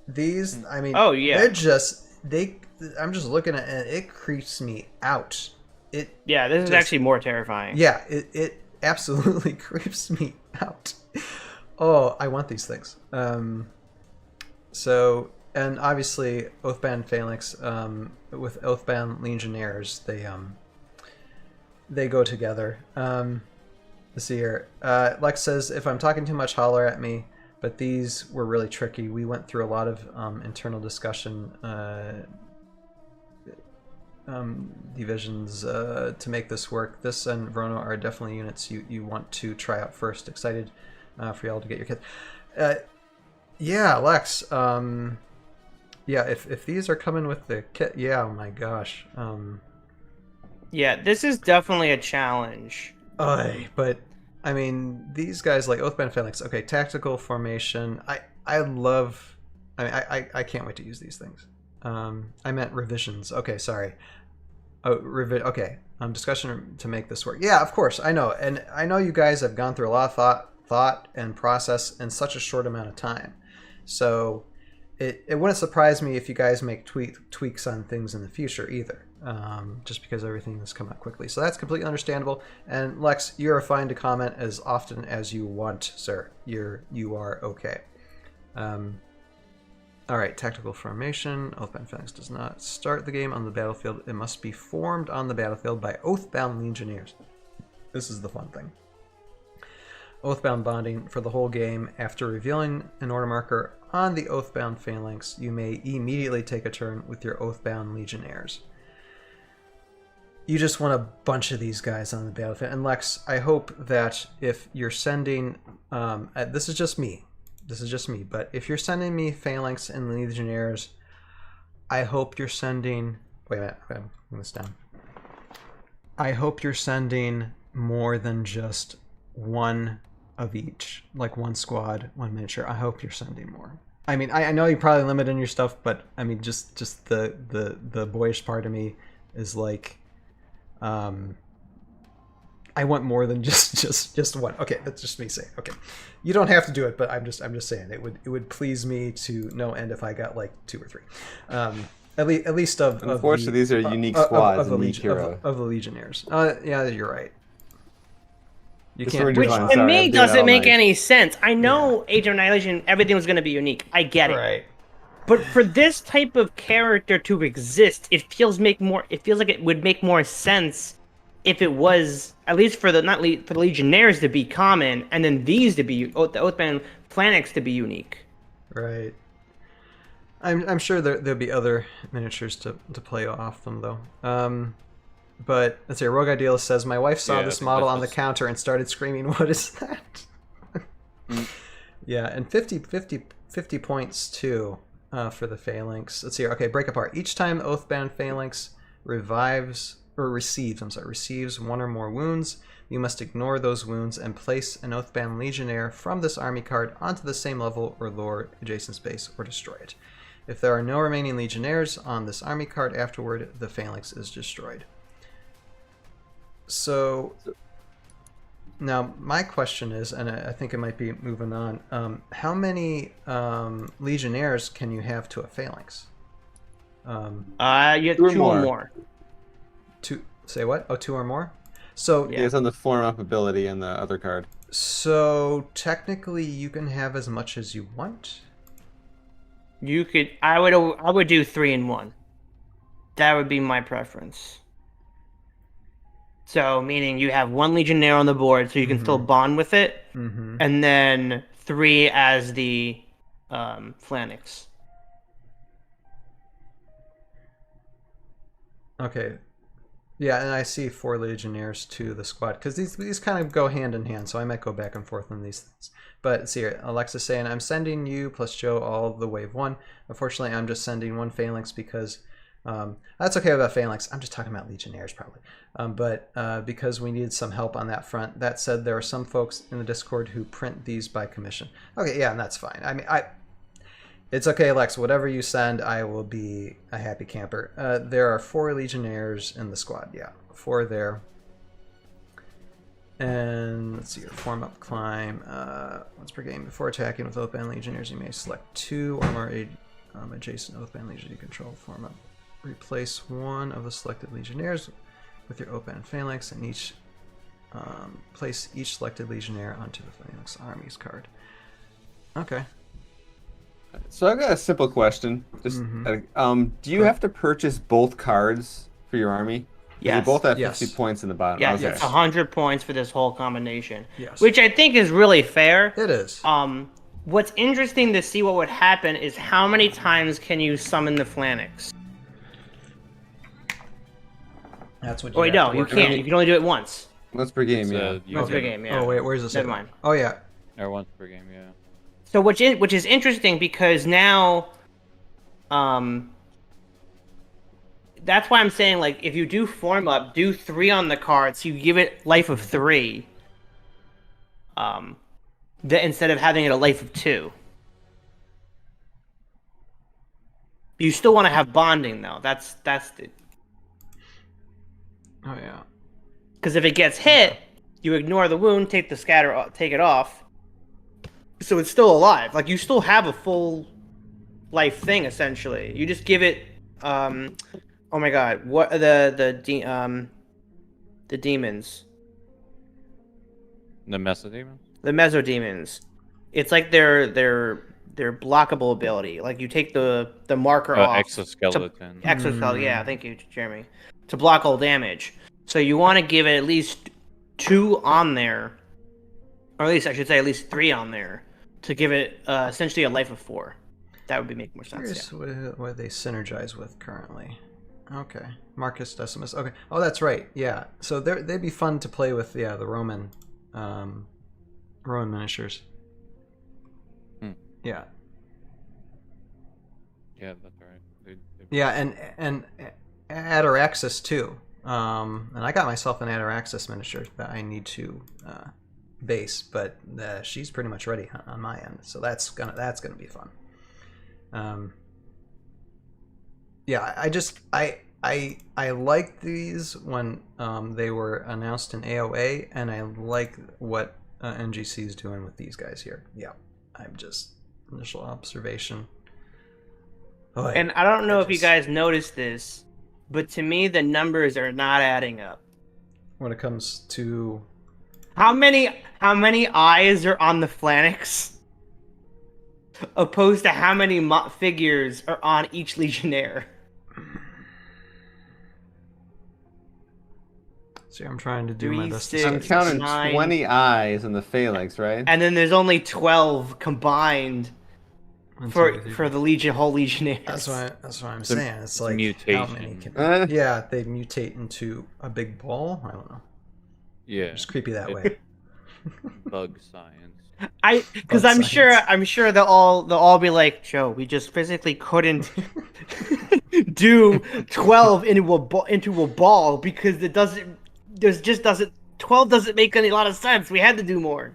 These, I mean, they're just I'm just looking at it. It creeps me out. This is actually more terrifying. Yeah, it absolutely creeps me out. Oh, I want these things. So, and obviously, Oathbound Phalanx with Oathbound Legionnaires, they go together. Let's see here. Lex says, if I'm talking too much, holler at me. But these were really tricky. We went through a lot of internal discussion, divisions to make this work. This and Vrono are definitely units you want to try out first. Excited for y'all to get your kit. Yeah, Lex. Yeah, if these are coming with the kit, yeah, oh my gosh. Yeah, this is definitely a challenge. But I mean, these guys like Oathbound Phalanx. Okay, tactical formation. I love. I mean, I can't wait to use these things. I meant revisions. Okay, sorry. Okay. Discussion to make this work. Yeah, of course. I know, and I know you guys have gone through a lot of thought and process in such a short amount of time. So it wouldn't surprise me if you guys make tweaks on things in the future either, just because everything has come out quickly. So that's completely understandable. And Lex, you are fine to comment as often as you want, sir. You are okay. All right, tactical formation. Oathbound Phalanx does not start the game on the battlefield. It must be formed on the battlefield by Oathbound Legionnaires. This is the fun thing. Oathbound bonding for the whole game. After revealing an order marker on the Oathbound Phalanx, you may immediately take a turn with your Oathbound Legionnaires. You just want a bunch of these guys on the battlefield. And Lex, I hope that if you're sending... this is just me. But if you're sending me Phalanx and Legionnaires, I hope you're sending... Wait a minute. I'm moving this down. I hope you're sending more than just one of each, like one squad, one miniature. I hope you're sending more. I mean, I know you're probably limited in your stuff, but I mean, just the boyish part of me is like, I want more than just one. Okay, that's just me saying. Okay, you don't have to do it, but I'm just saying it would please me to no end if I got like 2 or 3. At least of unfortunately, these are unique squads and unique heroes of the Legionnaires. Yeah, you're right. You can't. Which to me doesn't make any sense. I know Age of Annihilation, everything was going to be unique. I get it. Right. But for this type of character to exist, it feels like it would make more sense if it was at least for the for the Legionnaires to be common, and then these to be the Oathbound Phalanx to be unique. Right. I'm sure there'll be other miniatures to play off them though. But let's see. Rogue Idealist says, "My wife saw this model on the counter and started screaming, 'What is that?'" Yeah, and 50 points too for the Phalanx. Let's see here. Okay, break apart. Each time the Oathbound Phalanx receives one or more wounds, you must ignore those wounds and place an Oathbound Legionnaire from this army card onto the same level or lower adjacent space or destroy it. If there are no remaining Legionnaires on this army card afterward, the Phalanx is destroyed. So now my question is, and I think it might be moving on, how many Legionnaires can you have to a Phalanx? You have 2 or more. Two? Say what? Oh, 2 or more? So yeah, it's on the form up ability in the other card. So technically you can have as much as you want? You could. I would do 3 in 1. That would be my preference. So, meaning you have 1 Legionnaire on the board, so you can still bond with it, and then 3 as the Phalanx. Okay. Yeah, and I see 4 Legionnaires to the squad, because these kind of go hand in hand, so I might go back and forth on these things. But see here, Alexa's saying, "I'm sending you plus Joe all the wave 1. Unfortunately, I'm just sending 1 Phalanx because..." That's okay about Phalanx. I'm just talking about Legionnaires probably. But because we needed some help on that front. That said, there are some folks in the Discord who print these by commission. Okay, yeah, and that's fine. I mean, it's okay, Lex. Whatever you send, I will be a happy camper. There are 4 Legionnaires in the squad. Yeah, 4 there. And let's see here. Form up, climb. Once per game, before attacking with Oathbound Legionnaires, you may select 2 or more adjacent Oathbound Legionnaires you control. Form up. Replace 1 of the selected Legionnaires with your Oathbound Phalanx, and place each selected Legionnaire onto the Phalanx Armies card. Okay. So I've got a simple question. Just, do you have to purchase both cards for your army? Yes. They both have 50 points in the bottom. Yes, okay. It's 100 points for this whole combination. Yes. Which I think is really fair. It is. What's interesting to see what would happen is how many times can you summon the Phalanx? That's what. You no, you can't. You can only do it once. Once per game, yeah. Once per game, yeah. Oh wait, where's this? Never mind. Oh yeah. Or once per game, yeah. So which is interesting because now, that's why I'm saying like if you do form up, do 3 on the card, so you give it life of 3. Instead of having it a life of 2. You still want to have bonding though. That's the. Oh yeah. Because if it gets hit, you ignore the wound, take it off. So it's still alive. Like you still have a full life thing essentially. You just give it. Oh my god, what are the demons? The Mesodemons? The mesodemons. It's like their blockable ability. Like you take the marker off. Exoskeleton. Exoskeleton. Yeah, thank you, Jeremy. To block all damage. So you want to give it at least 2 on there, or at least I should say at least 3 on there, to give it essentially a life of 4. That would make more sense. Here's what they synergize with currently. Okay, Marcus Decimus. Okay, oh that's right. Yeah, so they'd be fun to play with. Yeah, the Roman miniatures. Yeah. Yeah, that's right. Yeah, and Ataraxis too. And I got myself an Ataraxis miniature that I need to base, but she's pretty much ready on my end, so that's gonna be fun. Yeah, I liked these when they were announced in AOA, and I like what NGC is doing with these guys here. Yeah, I'm just initial observation. Oh, And I don't know if you guys noticed this, but to me the numbers are not adding up. When it comes to How many eyes are on the Phalanx, opposed to how many figures are on each Legionnaire? see, I'm trying to do my best. 3, To I'm 6, counting 9. 20 eyes in the phalanx, right? And then there's only 12 combined One, for two, three, for the whole Legionnaires. That's what I'm It's a- saying. It's it's a like mutation. how many can? Eh. Yeah, they mutate into a big ball. I don't know. Yeah. It's creepy that It- way. Bug science. Because Bug I'm sure they'll all be like, Joe, we just physically couldn't do 12 into a ball because doesn't 12 doesn't make a lot of sense. We had to do more.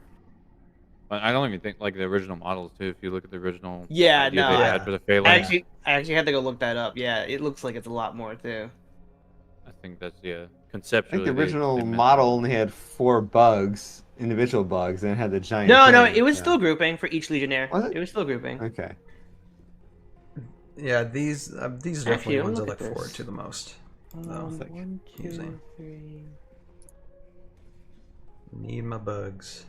But I don't even think like the original models too. If you look at the original Yeah, idea no, they yeah. had for the I phalanx, actually had to go look that up. Yeah, it looks like it's a lot more too. I think that's I conceptually. think the original they meant model that. only had 4 bugs, individual bugs, and it had the giant. No, thing, it was so- still grouping for each Legionnaire. Was it? It was still grouping. Okay. Yeah, these are definitely Actually, the ones I look look at forward this. to the most. Though. 1, 2, using. 3. Need my bugs.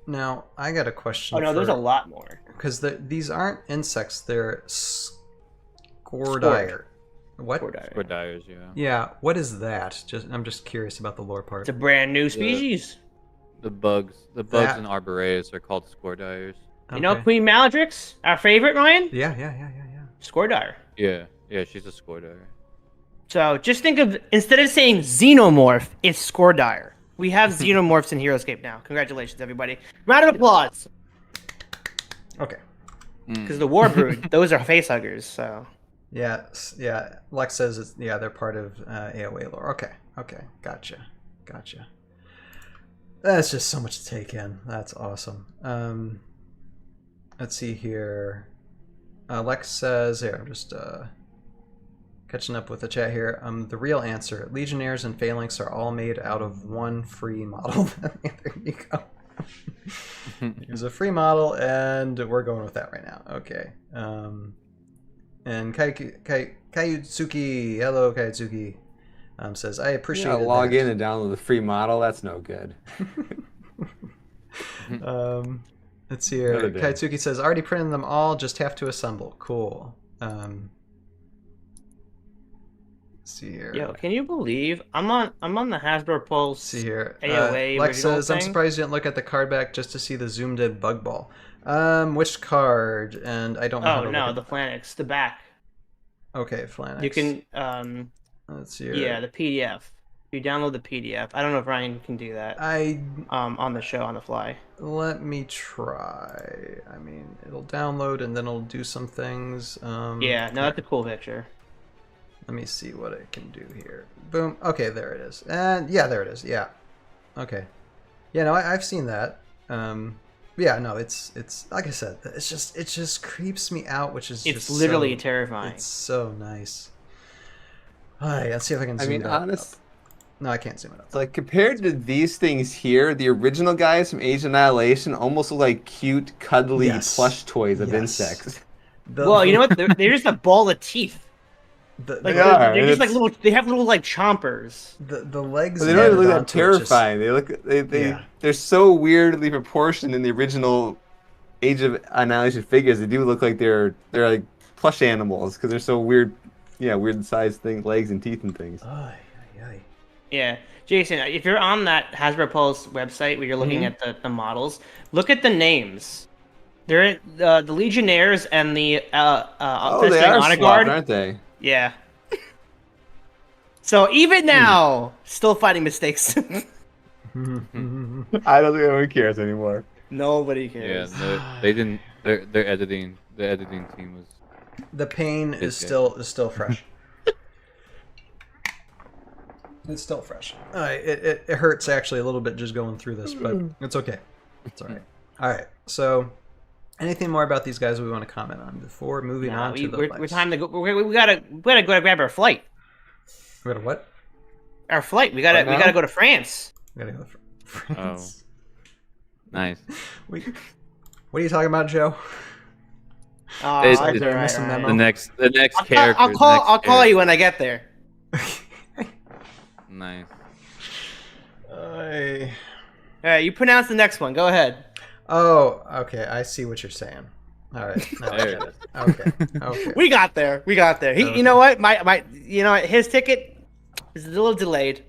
Now I got a question. Oh no, there's a lot more. because these aren't insects; they're Scordire. What? Square dyers, yeah. Yeah, what is that? I'm just curious about the lore part. It's a brand new species. The bugs That- and arboreas are called score dyers. You know Okay. Queen Maladrix, our favorite, Ryan? Yeah. Squordire. Yeah, she's a score dyer. So just think of, instead of saying xenomorph, it's Squordire. We have xenomorphs in Heroscape now. Congratulations, everybody. Round of applause. Okay. Because the War Brood, those are facehuggers, so. Yeah. Lex says they're part of AOA lore. Okay. Gotcha. That's just so much to take in. That's awesome. Let's see here. Lex says here. I'm just catching up with the chat here. The real answer: Legionnaires and Phalanx are all made out of one free model. There you go. Here's a free model, and we're going with that right now. Okay. And Kayutsuki, hello Kayutsuki, says, I appreciate it. Log in and download the free model. That's no good. Let's see here. Another day. Kaitsuki says, already printed them all, just have to assemble. Cool. Let's see here. Yo, can you believe I'm on the Hasbro Pulse? See here. AOA Lex original says, I'm thing? surprised you didn't look at the card back just to see the zoomed in bug ball. Which card? And I don't know how Oh to no, look the at... Phalanx, the back. Okay, Phalanx. You can Let's see here. yeah, the PDF. You download the PDF. I don't know if Ryan can do that. On the show on the fly. Let me try. I mean, it'll download and then it'll do some things. Yeah, no, that's a cool picture. Let me see what it can do here. Boom. Okay, there it is. And yeah, there it is. Yeah. Okay. Yeah, no, I've seen that. Yeah, no, it's like I said, it just creeps me out, which is It's just literally so, terrifying. It's so nice. All right, let's see if I can I zoom mean, that up. No, I can't zoom it up. It's like compared to these things here, the original guys from Age of Annihilation almost look like cute, cuddly Yes. plush toys of Yes. insects. Well, you know what? They're just a ball of teeth. Like They are, they're and just like it's- little. They have little like chompers. the legs. They don't even added look that onto it just- terrifying. They look Yeah. they're so weirdly proportioned in the original Age of Annihilation figures. They do look like they're like plush animals because they're so weird. Yeah, weird sized things, legs and teeth and things. Ay, ay, ay. Yeah, Jason, if you're on that Hasbro Pulse website where you're looking Mm-hmm. at the models, look at the names. They're the Legionnaires and the Oh, First they Ring are Honor swapped, Guard. aren't they? Yeah. So even now, still finding mistakes. I don't think anyone cares anymore. Nobody Yeah, cares. they didn't. Their editing. The editing team was. The pain is Okay. still fresh. It's still fresh. It hurts actually a little bit just going through this, but it's okay. It's all right. All right. So, anything more about these guys we want to comment on before moving on to the we're legs? time to go. We gotta go grab our flight. We gotta what? Our flight. We gotta Right now? go to France. We gotta go to France. Nice. What are you talking about, Joe? Oh, It's- that's it's- all right, Miss a all right. memo. The next character. I'll call you when I get there. Nice. I... All right, you pronounce the next one. Go ahead. Oh, okay. I see what you're saying. All right. Now I There get it it. Okay. Okay. We got there. We got there. He, Okay. you know what? You know what? His ticket is a little delayed,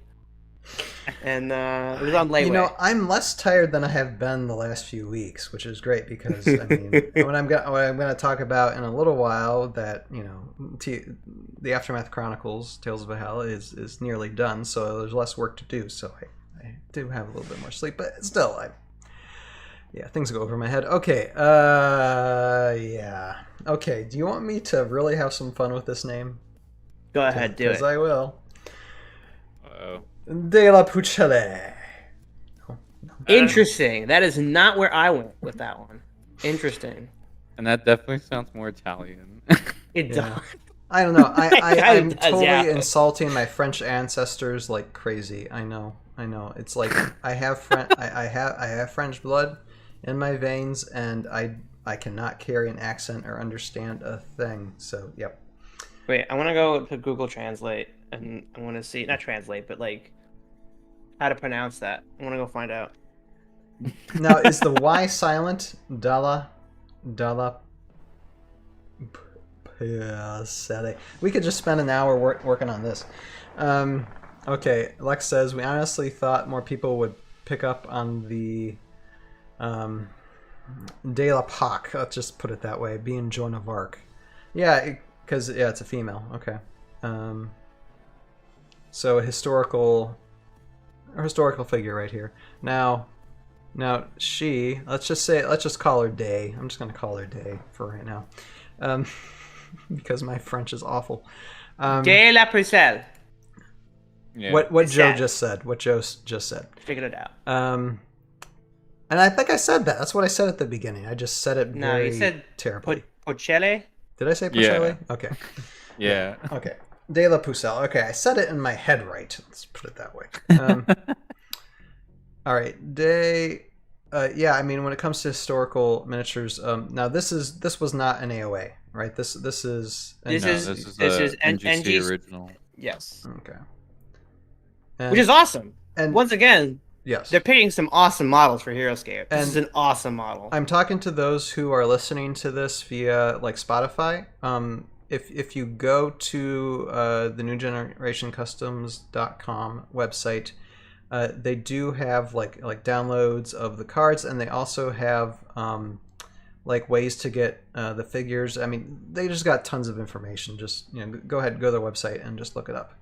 and it was on layaway. You know, I'm less tired than I have been the last few weeks, which is great because I mean, what I'm going to talk about in a little while, that the Aftermath Chronicles Tales of Valhalla is nearly done, so there's less work to do. So I do have a little bit more sleep, but still, things go over my head. Okay, yeah, okay. Do you want me to really have some fun with this name? Go ahead, do it. Because I will. Uh-oh. De la Pucelle. Interesting. That is not where I went with that one. Interesting. And that definitely sounds more Italian. It Yeah. does. I don't know. I'm does, totally yeah. insulting my French ancestors like crazy. I know. It's like I have I have French blood in my veins, and I cannot carry an accent or understand a thing. So, yep. Wait, I want to go to Google Translate, and I want to see, not translate, but like how to pronounce that. I want to go find out. Now, is the Y silent? Dalla Pucelle. We could just spend an hour working on this. Okay, Lex says, we honestly thought more people would pick up on the De La Pac, let's just put it that way, being Joan of Arc. Yeah, because it's a female. Okay. So a historical figure right here. Now she, let's just call her Day. I'm just gonna call her Day for right now, because my French is awful. De la Pucelle. Yeah. What It's Joe that. just said. What Joe just said. Figured it out. And I think I said that. That's what I said at the beginning. I just said it No, very you said terribly. Pucelle. Did I say Yeah. Pucelle? Okay. Yeah. Okay. De La Pucelle. Okay, I said it in my head right. Let's put it that way. All right. Yeah, I mean, when it comes to historical miniatures, now this was not an AOA, right? This is This No, is- this is NGC NGC original. Yes. okay. Which is awesome. and Once again, yes. they're picking some awesome models for Heroscape. This And- is an awesome model. I'm talking to those who are listening to this via like Spotify. If you go to the newgenerationcustoms.com website, they do have like downloads of the cards, and they also have like ways to get the figures. I mean, they just got tons of information. Just go ahead, go to their website and just look it up.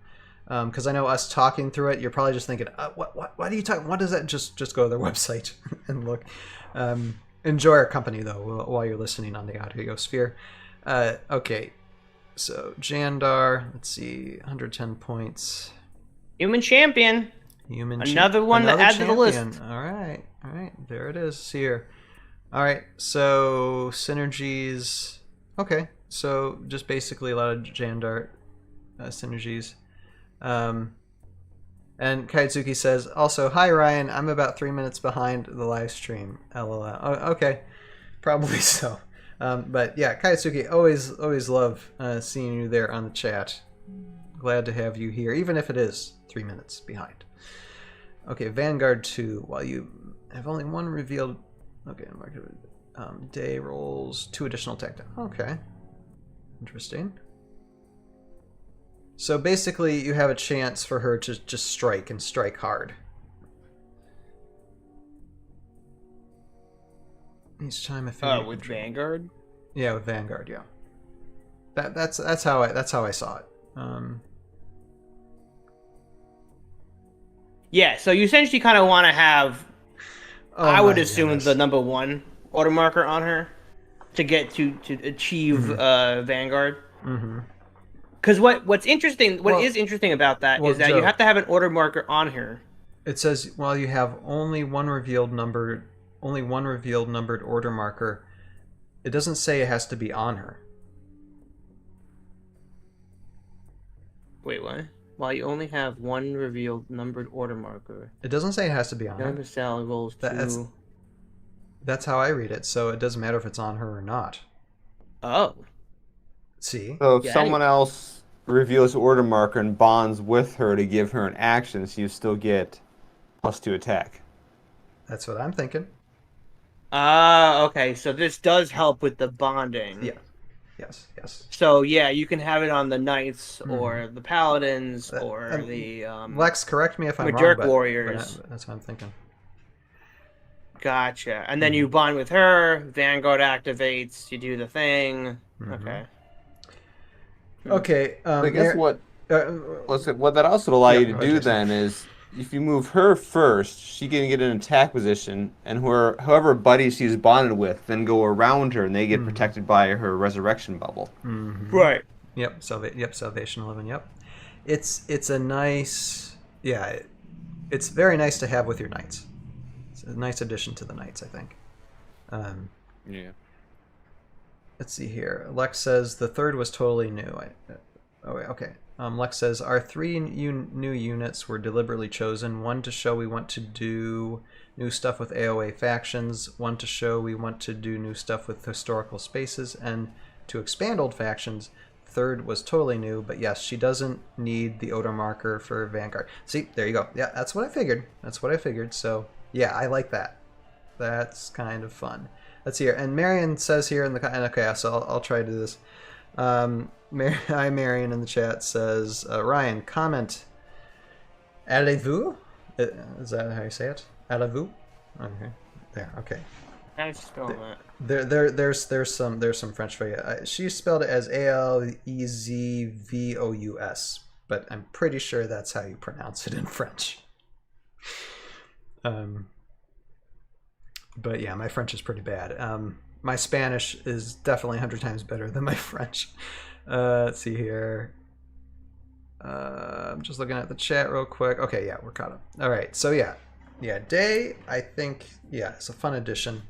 Because I know us talking through it, you're probably just thinking, what are you talking? What is that? Just go to their website and look. Enjoy our company though while you're listening on the Audiosphere. Okay, so Jandar, let's see, 110 points. Human champion. Another one to add to the list. All right, there it is here. All right, so synergies. Okay, so just basically a lot of Jandar synergies. And Kaitsuki says, also, hi Ryan, I'm about 3 minutes behind the live stream. LOL. Oh, okay, probably so. But yeah, Kaitsuki, always love seeing you there on the chat. Glad to have you here, even if it is 3 minutes behind. Okay, Vanguard 2. While you have only one revealed... Okay, day rolls 2 additional attack. Okay. Interesting. So basically, you have a chance for her to just strike and strike hard. Each time I figure with Vanguard. Yeah, with Vanguard. Yeah. That's how I saw it. Yeah, so you essentially kind of want to have, I would assume, goodness. the number 1 order marker on her to get to achieve Vanguard. Mm-hmm. Because what's interesting, what is interesting about that is that Joe, you have to have an order marker on her. It says while you have only one revealed numbered order marker, it doesn't say it has to be on her. Wait, what? While you only have one revealed numbered order marker. It doesn't say it has to be on her. Number cell rolls to... That's how I read it, so it doesn't matter if it's on her or not. Oh. See? So if someone else reveals the order marker and bonds with her to give her an action, so you still get +2 attack. That's what I'm thinking. Okay. So this does help with the bonding. Yeah. Yes. So yeah, you can have it on the knights or the paladins or the Lex, correct me if I'm Berserk wrong, warriors. But that's what I'm thinking. Gotcha. And then you bond with her. Vanguard activates. You do the thing. Okay. Okay. I guess what that also allow you to do then is if you move her first, she can get an attack position, and whoever buddy she's bonded with then go around her, and they get protected by her resurrection bubble. Mm-hmm. Right. Yep. Salvation 11. Yep. It's a nice. Yeah. It's very nice to have with your knights. It's a nice addition to the knights, I think. Yeah. Let's see here. Lex says the third was totally new. Okay. Lex says our 3 new units were deliberately chosen. 1 to show we want to do new stuff with AOA factions. 1 to show we want to do new stuff with historical spaces. And to expand old factions. Third was totally new. But yes, she doesn't need the odor marker for Vanguard. See, there you go. Yeah, that's what I figured. So yeah, I like that. That's kind of fun. Let's see here. And Marion says here in the... Okay, so I'll try to do this. Hi, Marion in the chat says, Ryan, comment. Allez-vous? Is that how you say it? Allez-vous? Okay. There, okay. How do you spell that? There's some French for you. She spelled it as Alezvous, but I'm pretty sure that's how you pronounce it in French. But yeah, my French is pretty bad. My Spanish is definitely 100 times better than my French. Let's see here. I'm just looking at the chat real quick. Okay, yeah, we're caught up. All right, so yeah, Day, I think, yeah, it's a fun addition.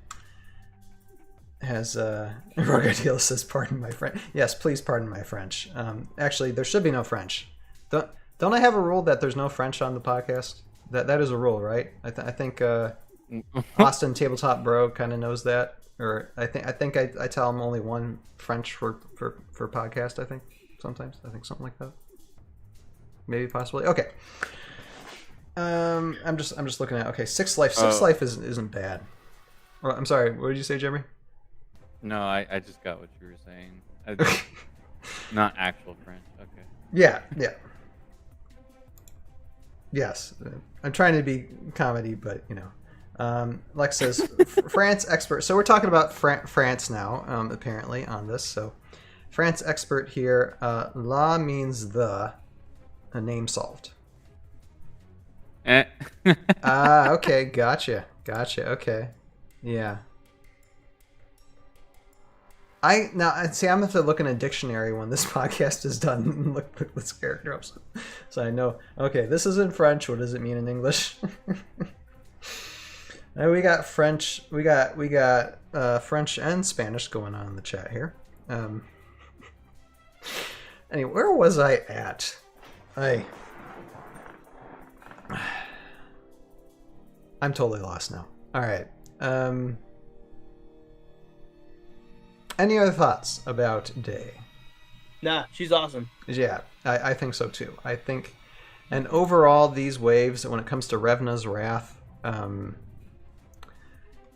Has Rogadil says, pardon my French. Yes, please pardon my French. Actually, there should be no French. Don't I have a rule that there's no French on the podcast? That is a rule, right? I think Austin Tabletop Bro kind of knows that, or I think I tell him only one French for podcast. I think sometimes something like that. Maybe possibly. Okay. I'm just looking at. Okay, Sixth Life. Sixth Life isn't bad. Well, I'm sorry. What did you say, Jeremy? No, I just got what you were saying. Not actual French. Okay. Yeah. Yes, I'm trying to be comedy, but you know. Lex says France expert. So we're talking about France now, apparently on this. So France expert here. La means the. A name solved. Okay, gotcha. Okay, yeah. I'm gonna have to look in a dictionary when this podcast is done and look this character up, so I know. Okay, this is in French. What does it mean in English? And we got French. We got French and Spanish going on in the chat here. Anyway, where was I at? I'm totally lost now. All right. Any other thoughts about Day? Nah, she's awesome. Yeah, I think so too. I think, and overall, these waves, when it comes to Revna's Wrath,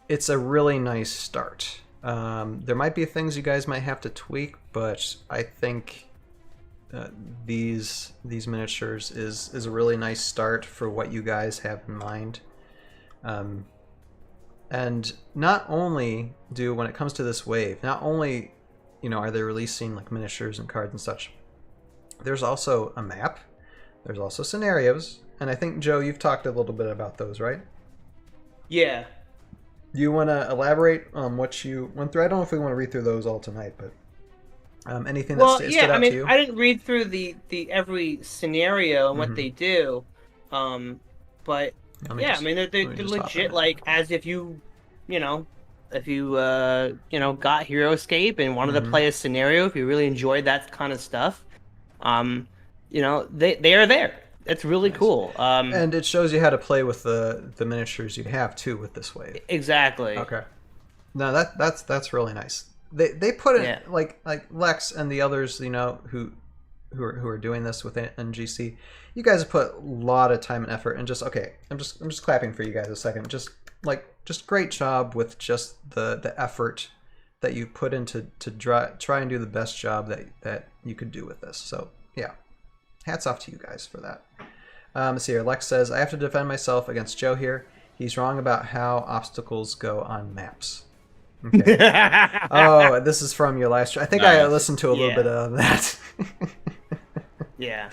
it's a really nice start. There might be things you guys might have to tweak, but I think these miniatures is a really nice start for what you guys have in mind. And not only when it comes to this wave, not only are they releasing like miniatures and cards and such, there's also a map, there's also scenarios, and I think, Joe, you've talked a little bit about those, right? Yeah. Do you want to elaborate on what you went through? I don't know if we want to read through those all tonight, but anything that stood out to you? I didn't read through the every scenario and what they do, but yeah, I mean they're legit, like as if if you got Heroscape and wanted to play a scenario, if you really enjoyed that kind of stuff, they are there. It's really cool. And it shows you how to play with the miniatures you have too with this wave. Exactly. Okay. No, that's really nice. They put it like Lex and the others, who are doing this with NGC. You guys have put a lot of time and effort, and I'm just clapping for you guys a second. Just great job with just the effort that you put into try and do the best job that you could do with this. So yeah, hats off to you guys for that. Let's see here. Lex says, I have to defend myself against Joe here. He's wrong about how obstacles go on maps. Okay. Oh, this is from your last stream. I think I listened to a little bit of that. Yeah.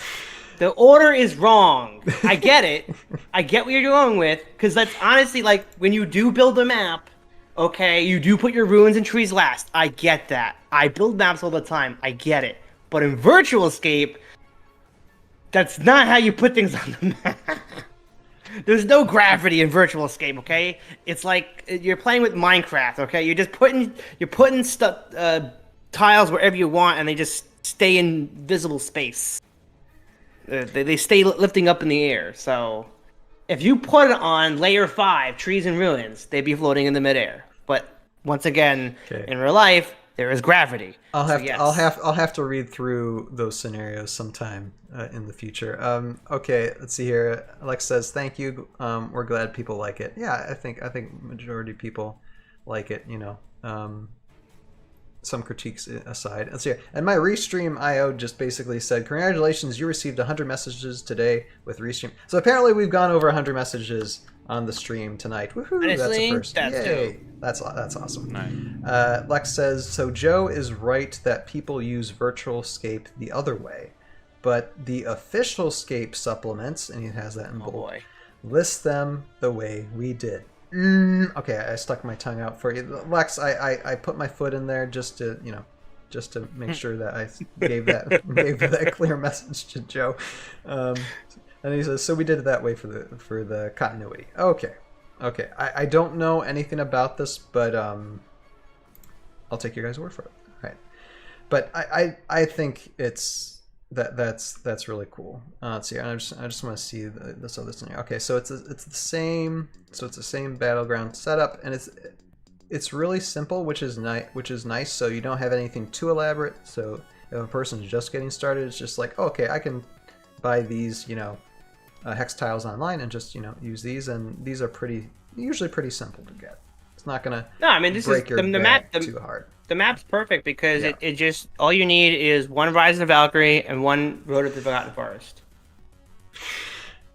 The order is wrong. I get it. I get what you're going with, because that's honestly like when you do build a map, okay, you do put your ruins and trees last. I get that. I build maps all the time. I get it. But in Virtual Escape, that's not how you put things on the map. There's no gravity in Virtual Escape, okay? It's like you're playing with Minecraft, okay? You're putting stuff, tiles wherever you want, and they just stay in visible space. They stay lifting up in the air. So if you put it on layer 5, trees and ruins, they'd be floating in the midair. But once again, in real life, there is gravity. I'll have to read through those scenarios sometime in the future. Okay, let's see here. Alex says, "Thank you. We're glad people like it." Yeah, I think majority of people like it. Some critiques aside. Let's see here. And my Restream IO just basically said, "Congratulations, you received 100 messages today with Restream." So apparently we've gone over 100 messages on the stream tonight. Woohoo! That's a first. Yay! That's awesome. Nice. Lex says, so Joe is right that people use Virtual Escape the other way, but the official Scape supplements, and he has that in bold, list them the way we did. Okay, I stuck my tongue out for you, Lex. I put my foot in there just to make sure that I gave that clear message to Joe. And he says, so we did it that way for the continuity. Okay. I don't know anything about this, but I'll take your guys' word for it. All right. But I think that's really cool. Let's see. I just want to see this other scenario. Okay, so it's the same. So it's the same battleground setup, and it's really simple, which is nice. So you don't have anything too elaborate. So if a person's just getting started, it's just like, okay, I can buy these, hex tiles online and just use these, and these are usually pretty simple to get. It's not gonna break your back too hard. The map's perfect because it just all you need is one Rise of the Valkyrie and one Road of the Forgotten Forest.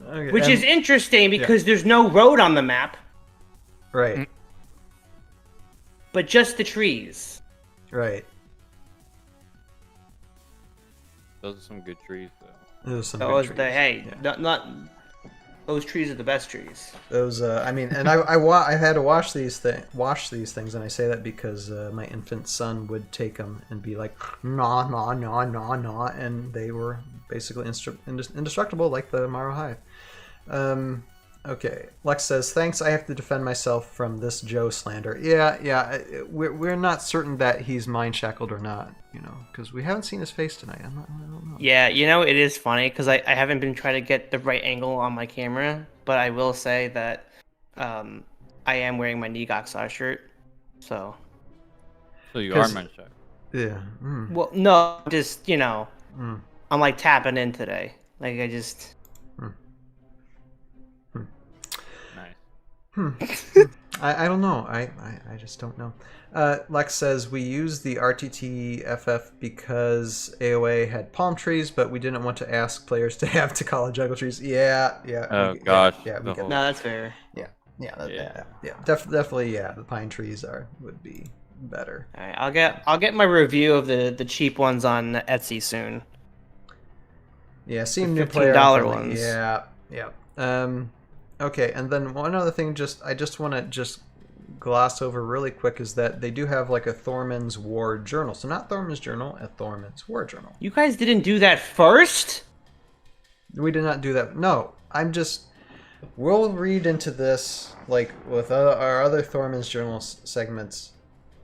Okay, which is interesting because there's no road on the map. Right. But just the trees. Right. Those are some good trees, though. Those are some those good trees. Not those trees are the best trees. Those and I had to wash these things, and I say that because my infant son would take them and be like, nah, and they were basically indestructible like the Morrow Hive. Okay, Lex says, thanks, I have to defend myself from this Joe slander. Yeah, we're not certain that he's mind shackled or not, because we haven't seen his face tonight. I don't know. Yeah, it is funny because I haven't been trying to get the right angle on my camera, but I will say that I am wearing my Negox shirt, so. So you are Menshek. Yeah. Mm. Well, no, just Mm. I'm like tapping in today. Like I just. Nice. I don't know. I just don't know. Lex says we used the RTT FF because AOA had palm trees, but we didn't want to ask players to have Takala juggle trees. Yeah. Oh gosh. Yeah, we the get whole- that. No, that's fair. Yeah. Definitely. Yeah, the pine trees would be better. All right, I'll get my review of the cheap ones on Etsy soon. Yeah, seeing The new player $15 unfriendly. ones. Yeah. Okay, and then one other thing, I just want to gloss over really quick is that they do have like a Thorman's War Journal. So not Thorman's Journal, a Thorman's War Journal. You guys didn't do that first? We did not do that. No, we'll read into this like with our other Thorman's Journal segments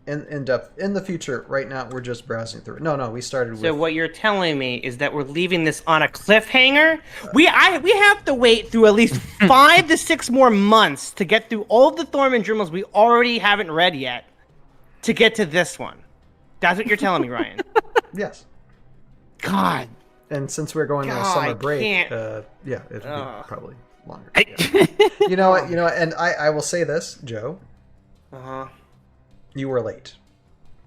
in depth in the future. Right now, we're just browsing through it. No, we started with. So what you're telling me is that we're leaving this on a cliffhanger? We have to wait through at least 5 to 6 more months to get through all of the Thorman journals we already haven't read yet to get to this one. That's what you're telling me, Ryan. Yes. God. And since we're going on a God, summer I break, can't. Yeah, it'll be Ugh. probably longer. Yeah. You know what? And I will say this, Joe. Uh-huh. You were late.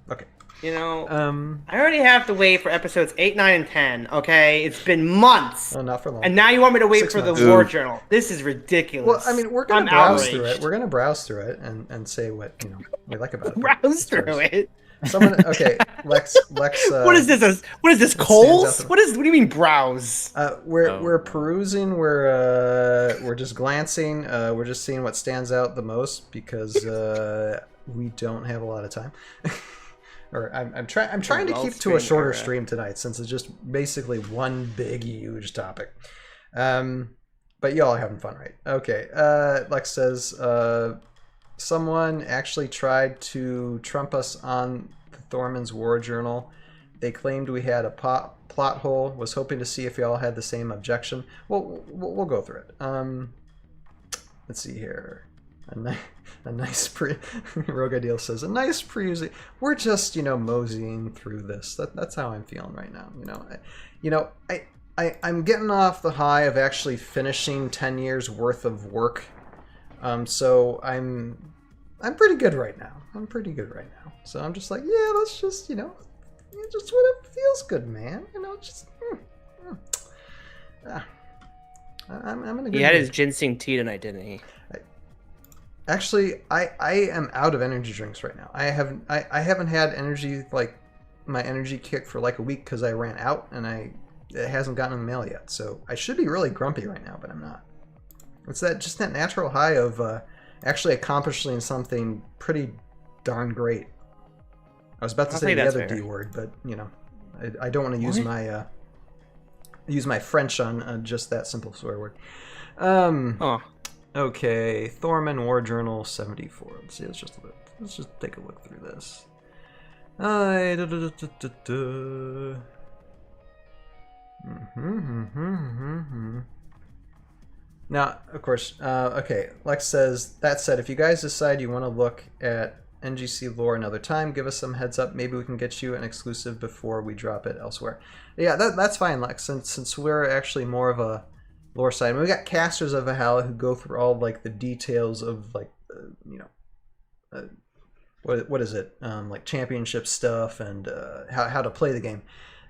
Okay. You know, I I already have to wait for episodes 8, 9, and 10, okay? It's been months. Well, not for long. And now you want me to wait 6 for months. the War Ooh. Journal. This is ridiculous. Well, I mean, we're gonna I'm browse outraged. through it. We're gonna browse through it and say what we like about it. Browse through it. Someone, okay, Lex. What is this? What is this? stands out Coles? to me. What do you mean browse? We're perusing. We're just glancing. We're just seeing what stands out the most because we don't have a lot of time. Or I'm trying to keep to a shorter stream tonight since it's just basically one big huge topic. But y'all are having fun, right? Okay. Lex says someone actually tried to trump us on the Thorman's War Journal. They claimed we had a plot hole. Was hoping to see if y'all had the same objection. Well, we'll go through it. Let's see here. A nice Rogue Ideal says a nice pre. We're just moseying through this. That's how I'm feeling right now. I'm getting off the high of actually finishing 10 years worth of work. So I'm pretty good right now. So I'm just like, yeah, let's just just whatever feels good, man. I'm in a good He had mood. his ginseng tea tonight, didn't he? Actually, I am out of energy drinks right now. I haven't had energy, like my energy kick, for like a week because I ran out and it hasn't gotten in the mail yet. So I should be really grumpy right now, but I'm not. It's that natural high of actually accomplishing something pretty darn great. I was about to say the other D word, but I don't want to use my French on just that simple swear word. Okay, Thorman War Journal 74. Let's see. Let's just take a look through this. Now, of course, okay. Lex says, that said, if you guys decide you want to look at NGC lore another time, give us some heads up. Maybe we can get you an exclusive before we drop it elsewhere. Yeah, that's fine, Lex. Since we're actually more of a lore side. I mean, we got casters of Valhalla who go through all like the details of like what is it like championship stuff and how to play the game,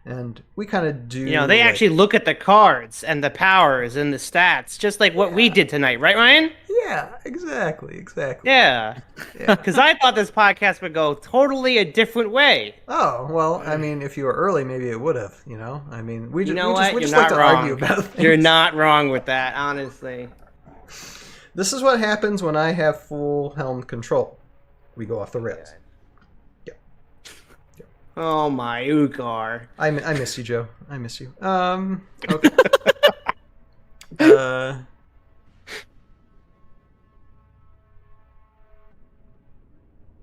and we kind of do. They actually look at the cards and the powers and the stats, just like what we did tonight, right, Ryan? Yeah, exactly. Yeah. Because I thought this podcast would go totally a different way. Oh well, I mean, if you were early, maybe it would have. I mean, we just You're like not to wrong. argue about things. You're not wrong with that, honestly. This is what happens when I have full helm control. We go off the rails. Yeah. Oh my Ugar. I miss you, Joe. I miss you. Okay.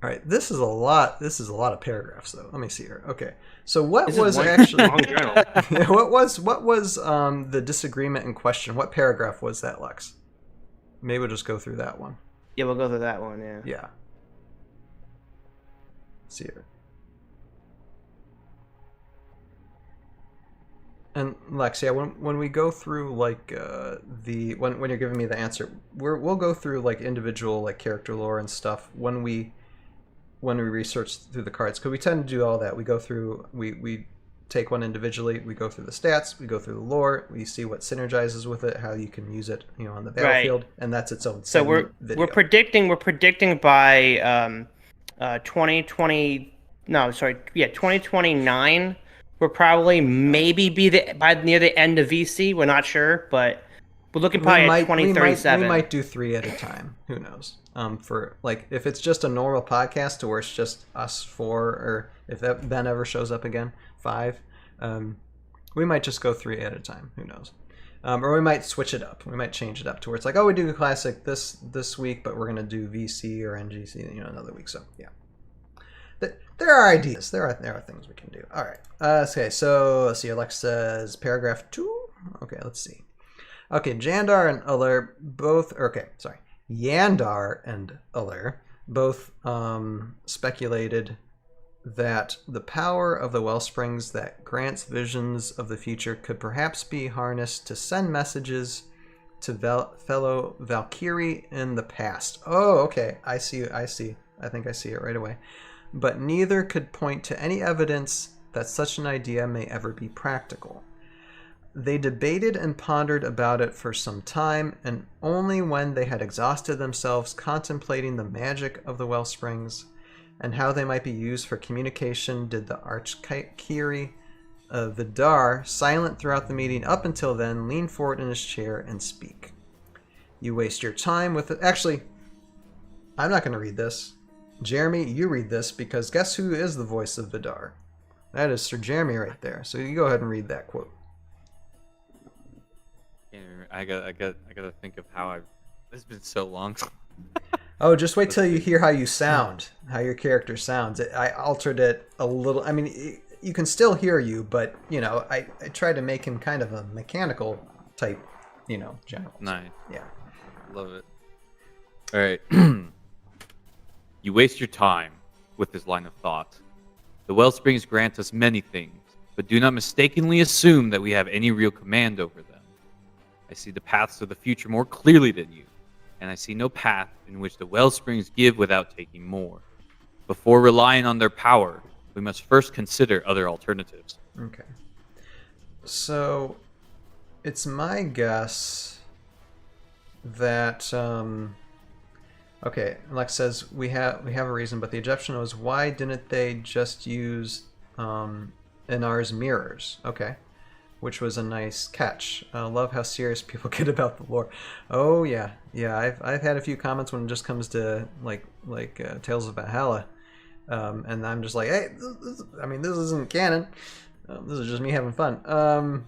All right, this is a lot of paragraphs, though. Let me see here. Okay, so what was actually what was the disagreement in question? What paragraph was that, Lex? Maybe we'll just go through that one. Yeah, we'll go through that one. Yeah. Yeah. Let's see here. And Lex, yeah, when we go through like when you're giving me the answer, we'll go through like individual like character lore and stuff when we research through the cards, because we tend to do all that. We go through, we take one individually, we go through the stats, we go through the lore, we see what synergizes with it, how you can use it, on the battlefield, and that's its own. So we're predicting by 2029. We'll probably maybe be by near the end of VC. We're not sure, but we're looking probably at 2037. We might do 3 at a time. Who knows? For like, if it's just a normal podcast, or it's just us 4, or if Ben ever shows up again, 5. We might just go 3 at a time. Who knows? Or we might switch it up. We might change it up to where it's like, oh, we do classic this week, but we're gonna do VC or NGC, another week. So yeah. There are ideas. There are things we can do. All right. Okay. So let's see. Alex says paragraph 2. Okay. Let's see. Okay. Yandar and Uller both. Okay. Sorry. Yandar and Uller both speculated that the power of the wellsprings that grants visions of the future could perhaps be harnessed to send messages to fellow Valkyrie in the past. Oh, okay. I see. I think I see it right away. But neither could point to any evidence that such an idea may ever be practical. They debated and pondered about it for some time, and only when they had exhausted themselves contemplating the magic of the wellsprings and how they might be used for communication did the Archkyrie Vidar, silent throughout the meeting up until then, lean forward in his chair and speak. You waste your time with it. Actually, I'm not going to read this. Jeremy, you read this, because guess who is the voice of Vidar? That is Sir Jeremy right there. So you go ahead and read that quote. I gotta think of how it's been so long. Oh, just wait till you hear how you sound, how your character sounds. I altered it a little. I mean, you can still hear you, but I tried to make him kind of a mechanical type, general. Nice. Yeah. Love it. All right. You waste your time with this line of thought. The wellsprings grant us many things, but do not mistakenly assume that we have any real command over them. I see the paths to the future more clearly than you, and I see no path in which the wellsprings give without taking more. Before relying on their power, we must first consider other alternatives. Okay. So, it's my guess that okay, Lex says we have a reason, but the objection was, why didn't they just use Inar's mirrors? Okay, which was a nice catch. Love how serious people get about the lore. Oh yeah. I've had a few comments when it just comes to like Tales of Valhalla, and I'm just like, hey, this isn't canon. This is just me having fun.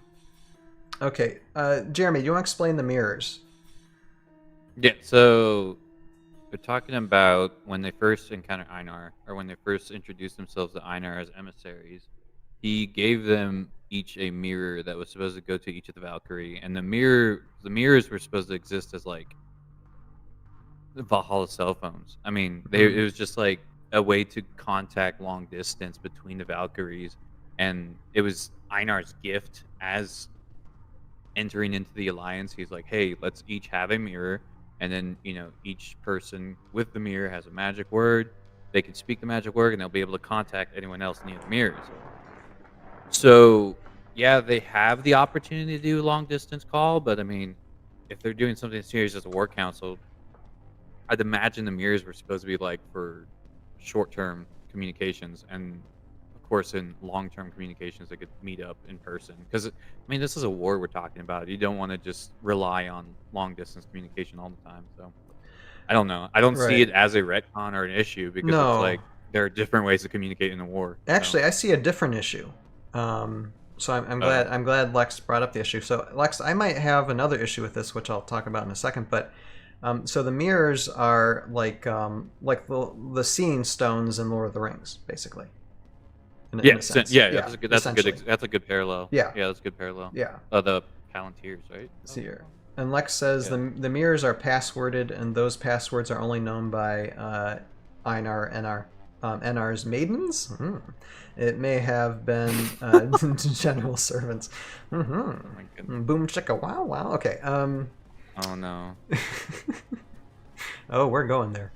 Okay, Jeremy, do you want to explain the mirrors? Yeah. So. They're talking about when they first encounter Einar, or when they first introduced themselves to Einar as emissaries. He gave them each a mirror that was supposed to go to each of the Valkyrie, and the mirrors were supposed to exist as like the Valhalla cell phones. I mean, it was just like a way to contact long distance between the Valkyries, and it was Einar's gift as entering into the alliance. He's like, hey, let's each have a mirror. And then, each person with the mirror has a magic word. They can speak the magic word, and they'll be able to contact anyone else near the mirrors. So, yeah, they have the opportunity to do a long-distance call, but, I mean, if they're doing something serious as a war council, I'd imagine the mirrors were supposed to be, like, for short-term communications, and, of course, in long-term communications, they could meet up in person. Because, I mean, this is a war we're talking about. You don't want to just rely on long-distance communication all the time. So, I don't know. I don't see it as a retcon or an issue, because it's like there are different ways to communicate in a war. Actually, I see a different issue. So I'm glad Lex brought up the issue. So, Lex, I might have another issue with this, which I'll talk about in a second. But so the mirrors are like the seeing stones in Lord of the Rings, basically. That's a good parallel. Yeah, that's a good parallel. Yeah, the Palantirs, right? see here. And Lex says Yeah. the mirrors are passworded, and those passwords are only known by Einar and Enar's maidens. It may have been general servants. Oh my goodness. Boom chicka wow wow. Okay. Oh no. Oh, we're going there.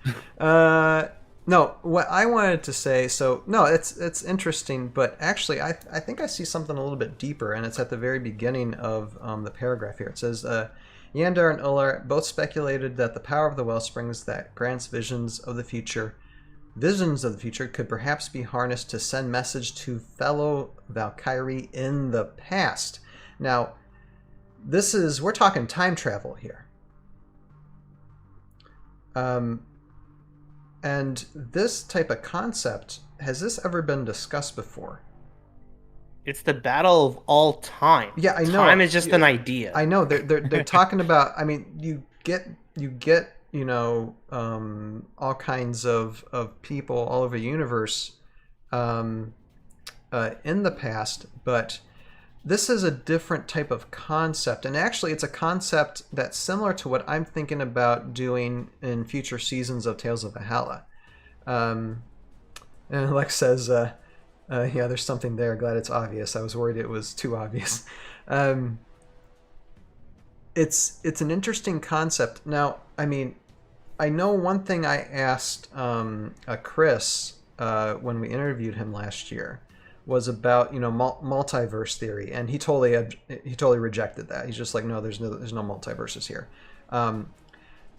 No, what I wanted to say. So no, it's interesting, but actually, I think I see something a little bit deeper, and it's at the very beginning of the paragraph here. It says, Yandar and Uller both speculated that the power of the wellsprings that grants visions of the future could perhaps be harnessed to send message to fellow Valkyrie in the past. Now, we're talking time travel here. And this type of concept, has this ever been discussed before? It's the battle of all time. Yeah, I know. Time is just an idea. I know they're talking about. I mean, you get all kinds of people all over the universe in the past, but this is a different type of concept, and actually it's a concept that's similar to what I'm thinking about doing in future seasons of Tales of Valhalla. And Lex says, yeah, there's something there. Glad it's obvious. I was worried it was too obvious. It's an interesting concept. Now, I mean, I know one thing I asked Chris when we interviewed him last year was about multiverse theory, and he totally rejected that. He's just like, no, there's no multiverses here.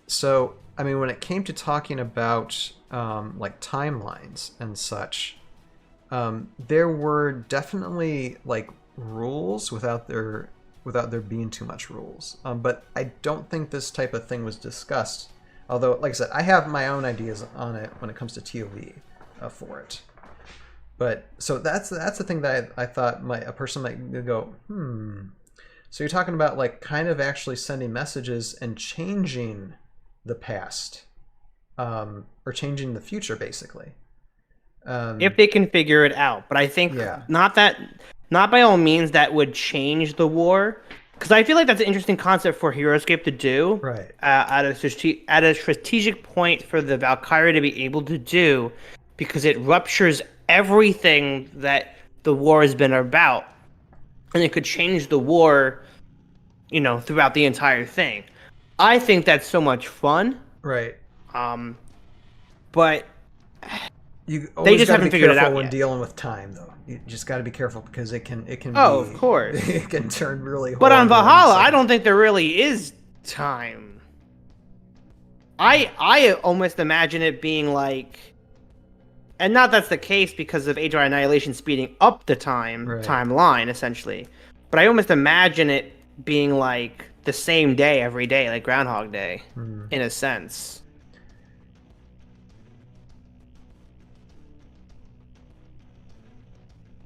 So I mean, when it came to talking about like timelines and such, there were definitely like rules without there being too much rules. But I don't think this type of thing was discussed. Although, like I said, I have my own ideas on it when it comes to ToV for it. But so that's the thing that I thought a person might go, So you're talking about like kind of actually sending messages and changing the past, or changing the future, basically. If they can figure it out. But I think not by all means that would change the war. Because I feel like that's an interesting concept for Heroscape to do. Right. At a strategic point for the Valkyrie to be able to do, because it ruptures everything that the war has been about. And it could change the war, throughout the entire thing. I think that's so much fun. Right. But you they just haven't figured it out when yet. dealing with time, though. You just got to be careful because it can. Oh, of course. It can turn really. But on horrible Valhalla, in a I don't think there really is time. I almost imagine it being like, and not that's the case because of Age of Annihilation speeding up the timeline essentially. But I almost imagine it being like the same day every day, like Groundhog Day, in a sense.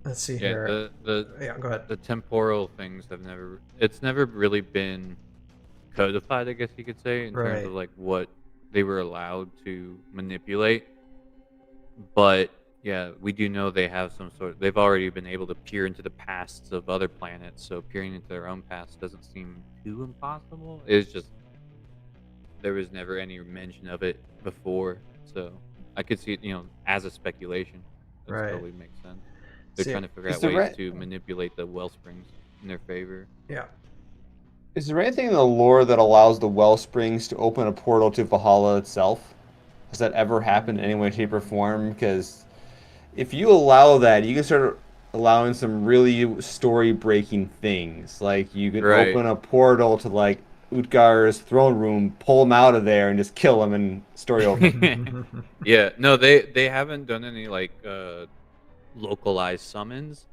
Let's see Yeah, here. go ahead. The temporal things it's never really been codified, I guess you could say, in terms of like what they were allowed to manipulate. But yeah, we do know they have they've already been able to peer into the pasts of other planets, so peering into their own past doesn't seem too impossible. It's just there was never any mention of it before, so I could see it, as a speculation. That totally makes sense. They're trying to figure out ways to manipulate the wellsprings in their favor. Yeah. Is there anything in the lore that allows the wellsprings to open a portal to Valhalla itself? Has that ever happened in any way, shape, or form? Because if you allow that, you can start allowing some really story-breaking things. Like you could open a portal to like Utgar's throne room, pull him out of there, and just kill him, and story over. Yeah, no, they haven't done any like localized summons.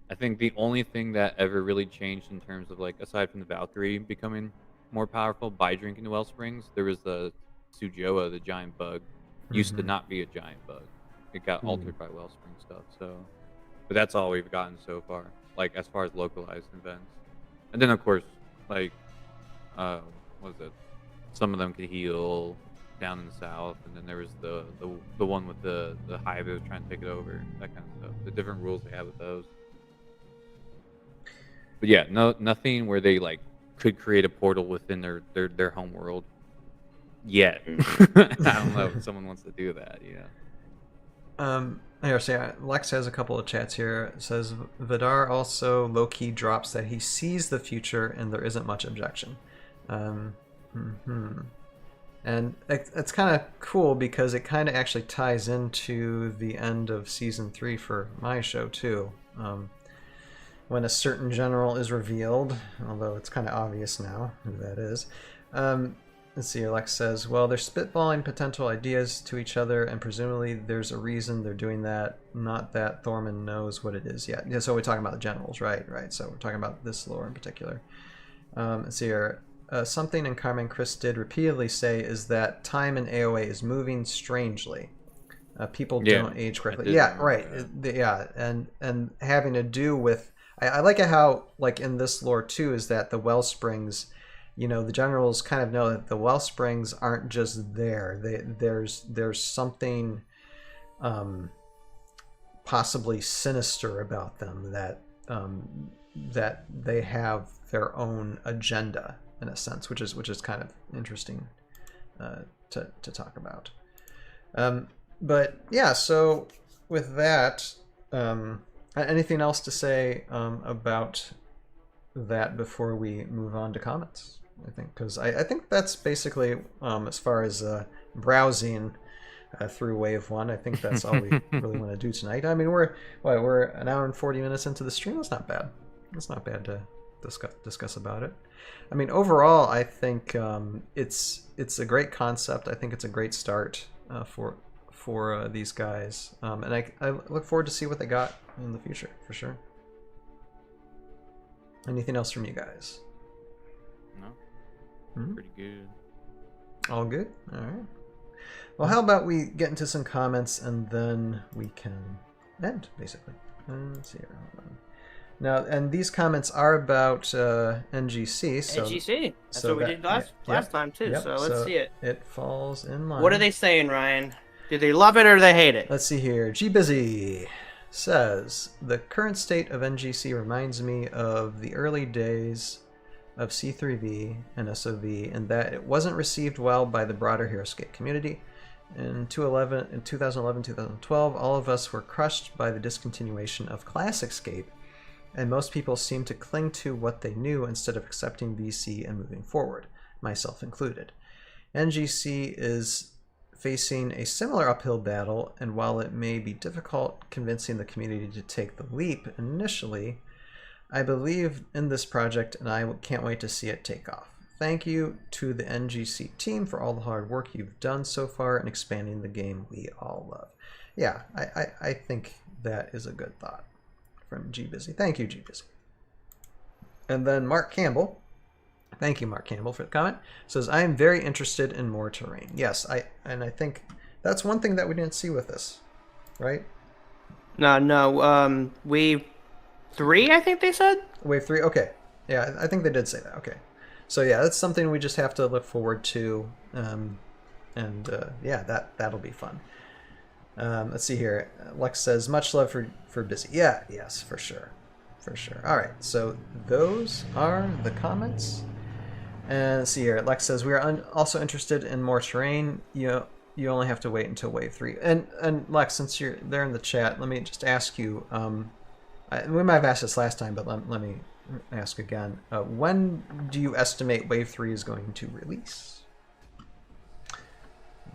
I think the only thing that ever really changed in terms of like, aside from the Valkyrie becoming more powerful by drinking the wellsprings, there was the Sujoa, the giant bug, used to not be a giant bug. It got altered by wellspring stuff. So, but that's all we've gotten so far, like as far as localized events. And then of course, like, what was it? Some of them could heal down in the south, and then there was the one with the hive that was trying to take it over, that kind of stuff. The different rules they have with those. But yeah, nothing where they like could create a portal within their home world yet. I don't know if someone wants to do that. Here, so Lex has a couple of chats here. It says Vidar also low-key drops that he sees the future and there isn't much objection. And it's kind of cool because it kind of actually ties into the end of season 3 for my show too. When a certain general is revealed, although it's kind of obvious now who that is. Let's see, Alex says, well, they're spitballing potential ideas to each other, and presumably there's a reason they're doing that, not that Thorman knows what it is yet. Yeah, so we're talking about the generals, right? So we're talking about this lore in particular. Let's see here. Something in Carmen Chris did repeatedly say is that time in AOA is moving strangely. People don't age correctly. Yeah, right. Yeah, and having to do with... I like it how, like, in this lore, too, is that the Wellsprings... the generals kind of know that the Wellsprings aren't just there. There's something possibly sinister about them that they have their own agenda in a sense, which is kind of interesting to talk about. But yeah, so with that, anything else to say about that before we move on to comments? I think because I think that's basically as far as browsing through Wave 1. I think that's all we really want to do tonight. I mean, we're an hour and 40 minutes into the stream. That's not bad. It's not bad to discuss about it. I mean, overall, I think it's a great concept. I think it's a great start for these guys, and I look forward to see what they got in the future for sure. Anything else from you guys? No. Pretty good. All good? All right. Well, how about we get into some comments and then we can end, basically. Let's see here. Hold on. Now, and these comments are about NGC. So, NGC. That's what we did last time, too. Yep, so let's see it. It falls in line. What are they saying, Ryan? Do they love it or do they hate it? Let's see here. G Busy says, the current state of NGC reminds me of the early days of C3V and SOV, and that it wasn't received well by the broader Heroscape community. In 2011-2012, all of us were crushed by the discontinuation of Classicscape, and most people seemed to cling to what they knew instead of accepting VC and moving forward, myself included. NGC is facing a similar uphill battle, and while it may be difficult convincing the community to take the leap initially, I believe in this project and I can't wait to see it take off. Thank you to the NGC team for all the hard work you've done so far in expanding the game we all love. Yeah, I think that is a good thought from G Busy. Thank you, G Busy. And then Mark Campbell, thank you, Mark Campbell, for the comment, says, I am very interested in more terrain. Yes, I think that's one thing that we didn't see with this, right? No, Wave 3, I think they said? Wave 3, okay. Yeah, I think they did say that, okay. So yeah, that's something we just have to look forward to, yeah, that'll be fun. Let's see here. Lex says, much love for Busy. Yeah, yes, for sure. All right, so those are the comments. And let's see here. Lex says, we are also interested in more terrain. You only have to wait until Wave 3. And Lex, since you're there in the chat, let me just ask you, we might have asked this last time, but let me ask again. When do you estimate Wave 3 is going to release?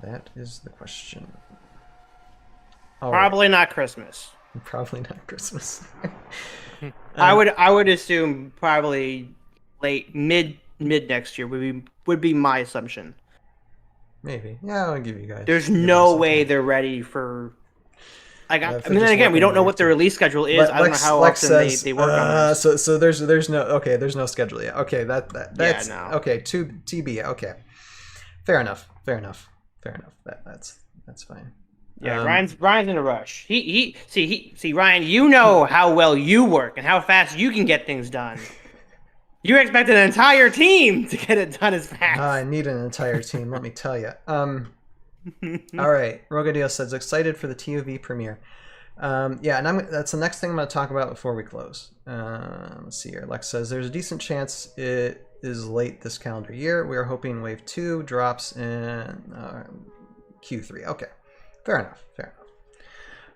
That is the question. Probably not Christmas. Probably not Christmas. I would assume probably late mid next year would be my assumption. Maybe. Yeah, I'll give you guys. There's no way they're ready for. I mean, again, we don't know what the release schedule is. I don't know how often they work on this. So there's no schedule yet. Okay, that's okay. To TB. Okay, fair enough. That's fine. Yeah, Ryan's in a rush. He Ryan, you know how well you work and how fast you can get things done. You expect an entire team to get it done as fast. I need an entire team, let me tell you. All right, Rogadio says, excited for the ToV premiere. Yeah, and that's the next thing I'm going to talk about before we close. Let's see here. Lex says there's a decent chance it is late this calendar year. We are hoping Wave 2 drops in Q3. Okay, fair enough.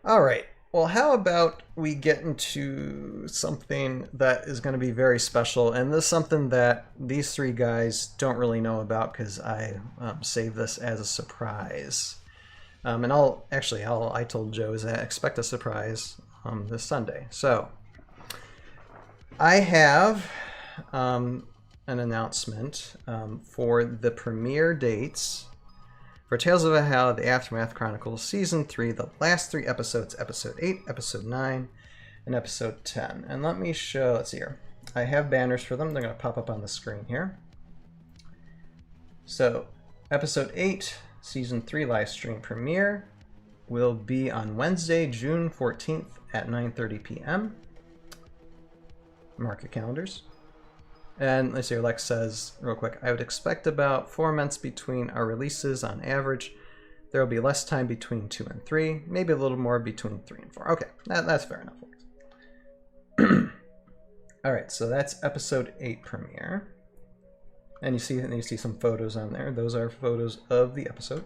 All right. Well, how about we get into something that is going to be very special, and this is something that these three guys don't really know about because I saved this as a surprise. And I told Joe is that expect a surprise this Sunday. So I have an announcement for the premiere dates for Tales of Valhalla, The Aftermath Chronicles, Season 3, the last 3 episodes, Episode 8, Episode 9, and Episode 10. And let me show, let's see here. I have banners for them. They're going to pop up on the screen here. So, Episode 8, Season 3 live stream premiere will be on Wednesday, June 14th at 9:30 p.m. Mark your calendars. And let's see, Lex says, real quick, I would expect about 4 months between our releases on average. There will be less time between 2 and 3, maybe a little more between 3 and 4. Okay, that's fair enough. All right, so that's Episode 8 premiere. And you see some photos on there. Those are photos of the episode.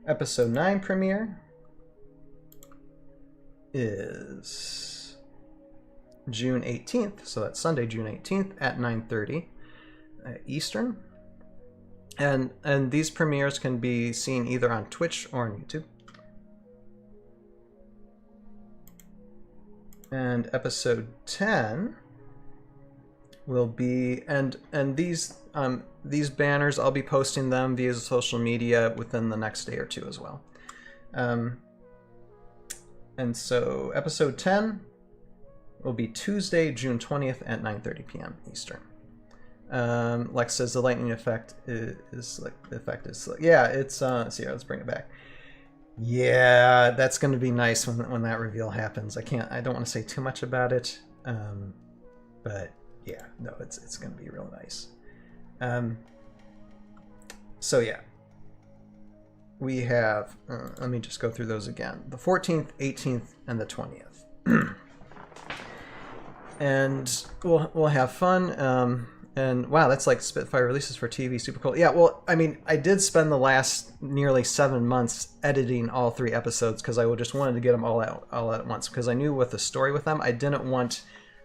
Episode 9 premiere is June 18th, so that's Sunday, June 18th at 9:30 Eastern. And these premieres can be seen either on Twitch or on YouTube. And Episode 10 will be, and these banners, I'll be posting them via social media within the next day or two as well. And so Episode 10 will be Tuesday, June 20th at 9:30 p.m. Eastern. Lex says the lightning effect is like, the effect is like, yeah, it's let's see, let's bring it back. Yeah, that's going to be nice when that reveal happens. I don't want to say too much about it, but yeah, no, it's going to be real nice. So yeah, we have, let me just go through those again. The 14th, 18th, and the 20th. And we'll have fun. And wow, that's like Spitfire releases for TV, super cool. Yeah, well, I mean, I did spend the last nearly 7 months editing all 3 episodes because I just wanted to get them all out all at once, because I knew with the story with them, I didn't want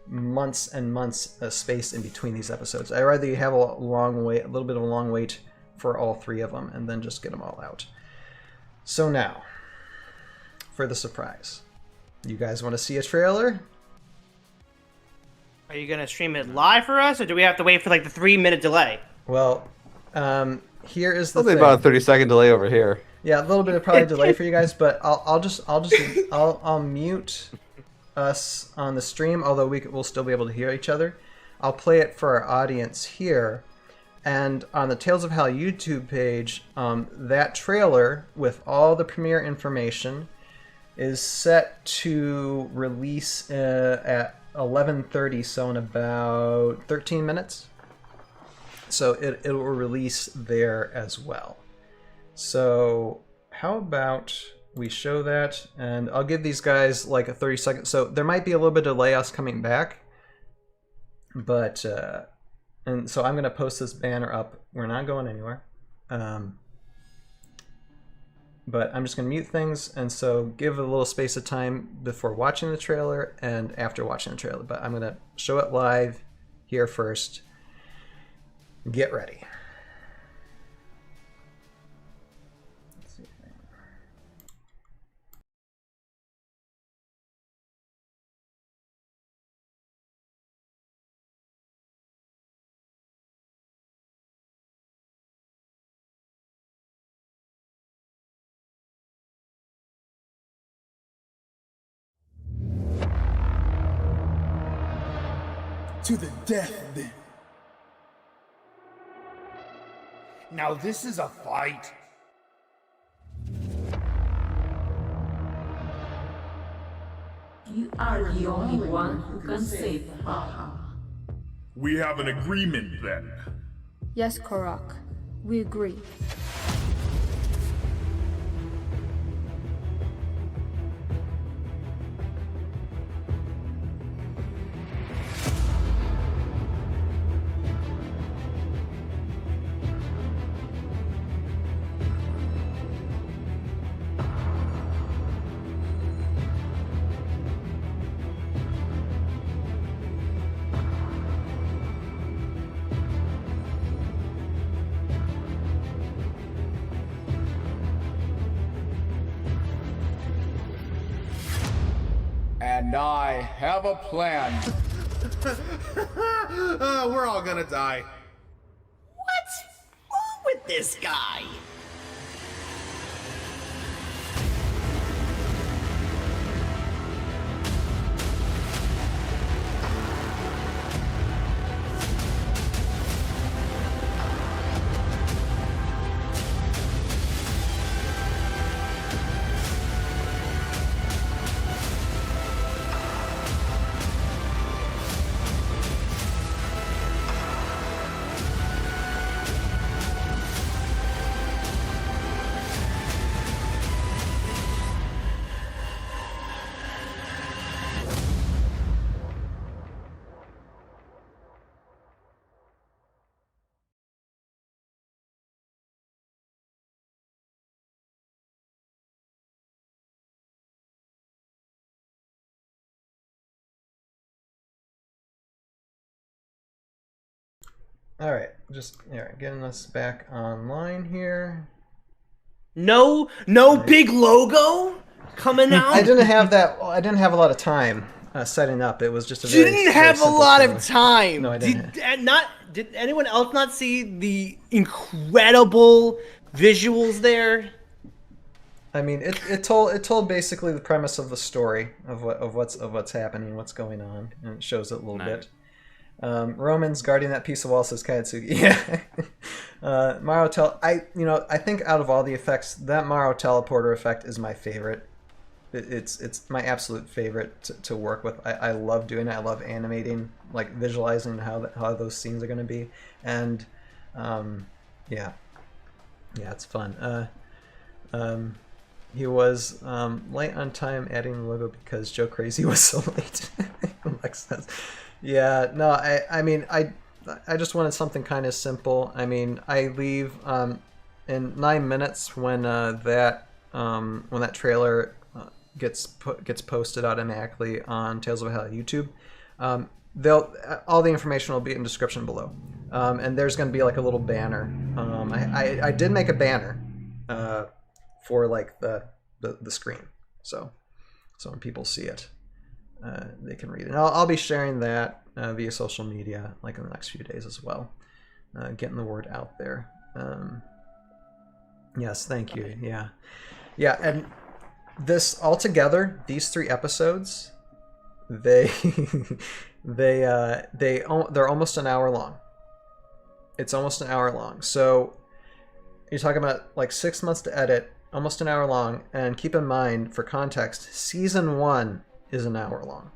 months and months of space in between these episodes. I'd rather you have a little bit of a long wait for all 3 of them, and then just get them all out. So now, for the surprise. You guys want to see a trailer? Are you gonna stream it live for us, or do we have to wait for like the 3-minute delay? Well, here is the Probably thing. about a 30-second delay over here. Yeah, a little bit of probably delay for you guys, but I'll mute us on the stream, although we'll still be able to hear each other. I'll play it for our audience here, and on the Tales of Hell YouTube page, that trailer with all the premiere information is set to release at 11:30, so in about 13 minutes. So it will release there as well. So how about we show that, and I'll give these guys like a 30-second. So there might be a little bit of delay us coming back, but and so I'm going to post this banner up. We're not going anywhere. But I'm just going to mute things, and so give a little space of time before watching the trailer and after watching the trailer. But I'm going to show it live here first. Get ready. Let's see. To the death, then. Now this is a fight. You are the only one who can save Valhalla. We have an agreement then. Yes, Korok. We agree. And I have a plan. We're all gonna die. What's wrong with this guy? All right, just getting us back online here. No big logo coming out. I didn't have that. I didn't have a lot of time setting up. It was just a You very, didn't very have a simple lot trailer. of time. No, I didn't. Did anyone else not see the incredible visuals there? I mean, it told basically the premise of the story of what's happening, what's going on, and it shows it a little bit. Roman's guarding that piece of wall, says Kayatsugi. Yeah. Maro I think out of all the effects, that Maro teleporter effect is my favorite. It's my absolute favorite to work with. I love doing it. I love animating, like visualizing how those scenes are going to be, and yeah, it's fun. He was late on time adding the logo because Joe Crazy was so late. Lex says. Yeah, no, I mean, I just wanted something kind of simple. I mean, I leave in 9 minutes when that trailer gets posted automatically on Tales of Hell YouTube. All the information will be in the description below, and there's going to be like a little banner. I did make a banner for like the screen, so when people see it. They can read it. And I'll be sharing that via social media like in the next few days as well, getting the word out there. Yes, thank you. Yeah, and this altogether, these 3 episodes, they're almost an hour long. It's almost an hour long. So you're talking about like 6 months to edit, almost an hour long. And keep in mind, for context, season 1 is an hour long.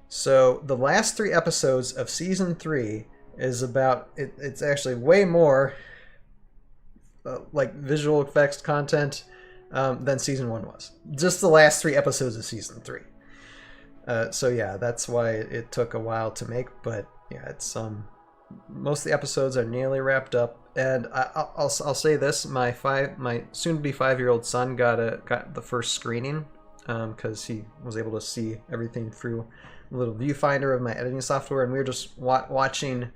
So the last 3 episodes of season 3 is about it's actually way more like visual effects content than season 1 was. Just the last 3 episodes of season 3. So yeah, that's why it took a while to make, but yeah, it's most of the episodes are nearly wrapped up. And I'll say this: my soon-to-be 5-year-old son got the first screening because he was able to see everything through a little viewfinder of my editing software, and we were just watching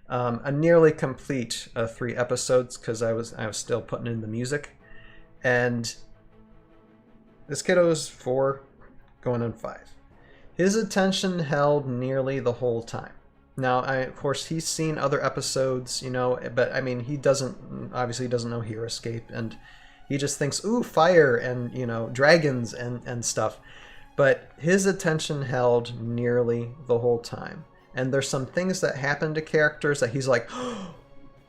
a nearly complete 3 episodes because I was still putting in the music. And this kiddo's 4, going on 5. His attention held nearly the whole time. Now, of course, he's seen other episodes, but I mean, he obviously doesn't know Heroscape, and he just thinks, ooh, fire and, dragons and stuff. But his attention held nearly the whole time. And there's some things that happen to characters that he's like, oh,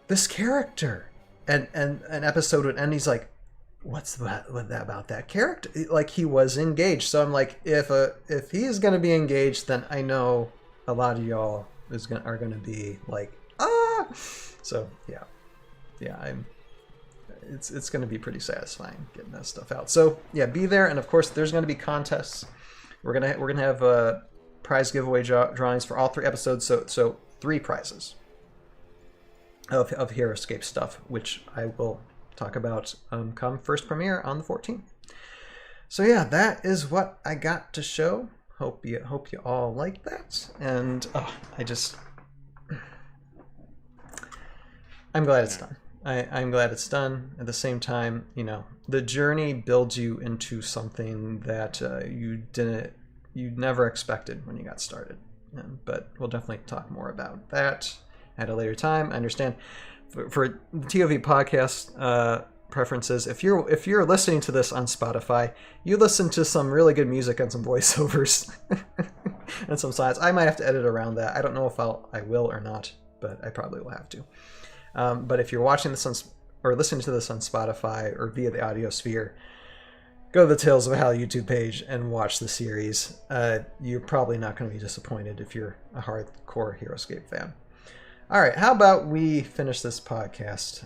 this character. And an episode would end, he's like, what's that about that character? Like, he was engaged. So I'm like, if he is going to be engaged, then I know a lot of y'all are going to be like, ah. So yeah, it's going to be pretty satisfying getting that stuff out. So yeah, be there. And of course, there's going to be contests. We're gonna have prize giveaway drawings for all 3 episodes. So 3 prizes of Heroscape stuff, which I will talk about come first premiere on the 14th. So yeah, that is what I got to show. Hope you all like that. And I'm glad it's done. I'm glad it's done. At the same time, the journey builds you into something that you didn't you never expected when you got started. But we'll definitely talk more about that at a later time. I understand for the ToV podcast preferences, if you're listening to this on Spotify, you listen to some really good music and some voiceovers and some slides. I might have to edit around that. I don't know if I will or not, but I probably will have to. But if you're watching this or listening to this on Spotify or via the Audio Sphere, go to the Tales of Valhalla YouTube page and watch the series. You're probably not going to be disappointed if you're a hardcore Heroscape fan. All right, how about we finish this podcast?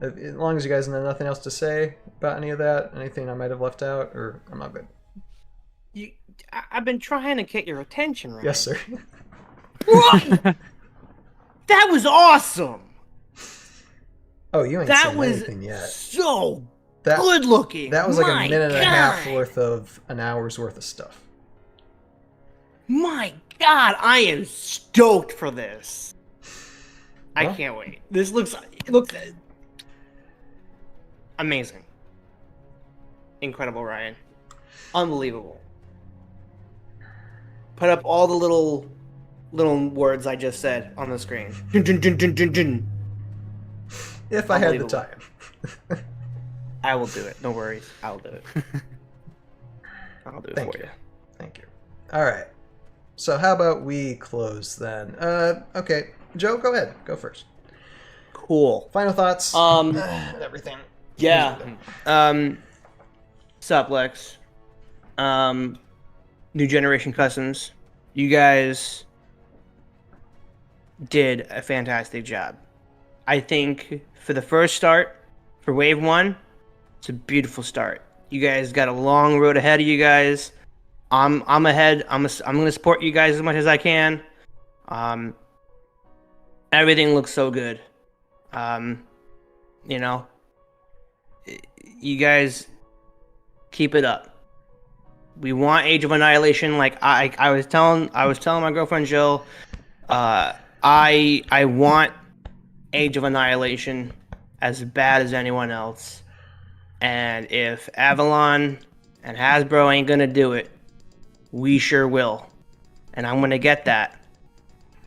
As long as you guys have nothing else to say about any of that, anything I might have left out, or I'm not good. I've been trying to get your attention, right? Yes, sir. What? That was awesome. Oh, you ain't seen anything yet. So good looking. That was like a minute and a half worth of an hour's worth of stuff. My God, I am stoked for this. I can't wait. This looks amazing. Incredible, Ryan. Unbelievable. Put up all the little words I just said on the screen. Dun, dun, dun, dun, dun, dun. If I had the time. I will do it. No worries. I'll do it. I'll do it for you. Thank you. All right. So how about we close then? Okay. Joe, go ahead. Go first. Cool. Final thoughts. Everything. Yeah. Sup, Lex. New Generation Customs. You guys did a fantastic job. I think for the first start, for Wave 1, it's a beautiful start. You guys got a long road ahead of you guys. I'm ahead. I'm going to support you guys as much as I can. Everything looks so good. You know, you guys keep it up. We want Age of Annihilation. Like I was telling my girlfriend Jill, I want Age of Annihilation as bad as anyone else. And if Avalon and Hasbro ain't gonna do it, we sure will. And I'm gonna get that.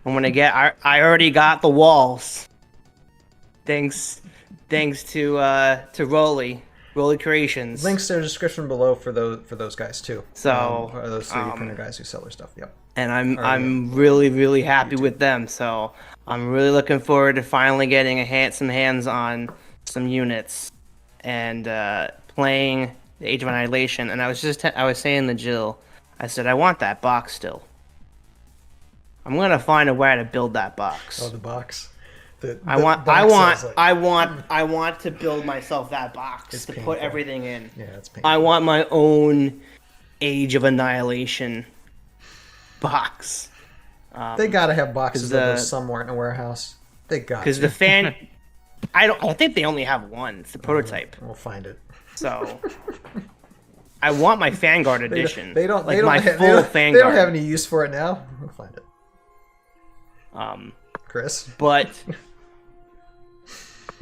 I already got the walls. Thanks to Rolly Creations. Links to the description below for those guys too. So those 3D printer guys who sell their stuff. Yep. And I'm really happy with them. So I'm really looking forward to finally getting some hands on some units and playing the Age of Annihilation. And I was saying to Jill, I said I want that box still. I'm gonna find a way to build that box. Oh, the box. I want to build myself that box to put everything in. Yeah, it's painful. I want my own Age of Annihilation box. They gotta have boxes of those somewhere in a warehouse. They got because the fan. I think they only have one. It's the prototype. We'll find it. So I want my Vanguard edition. They don't Vanguard. They don't have any use for it now. We'll find it. Chris. But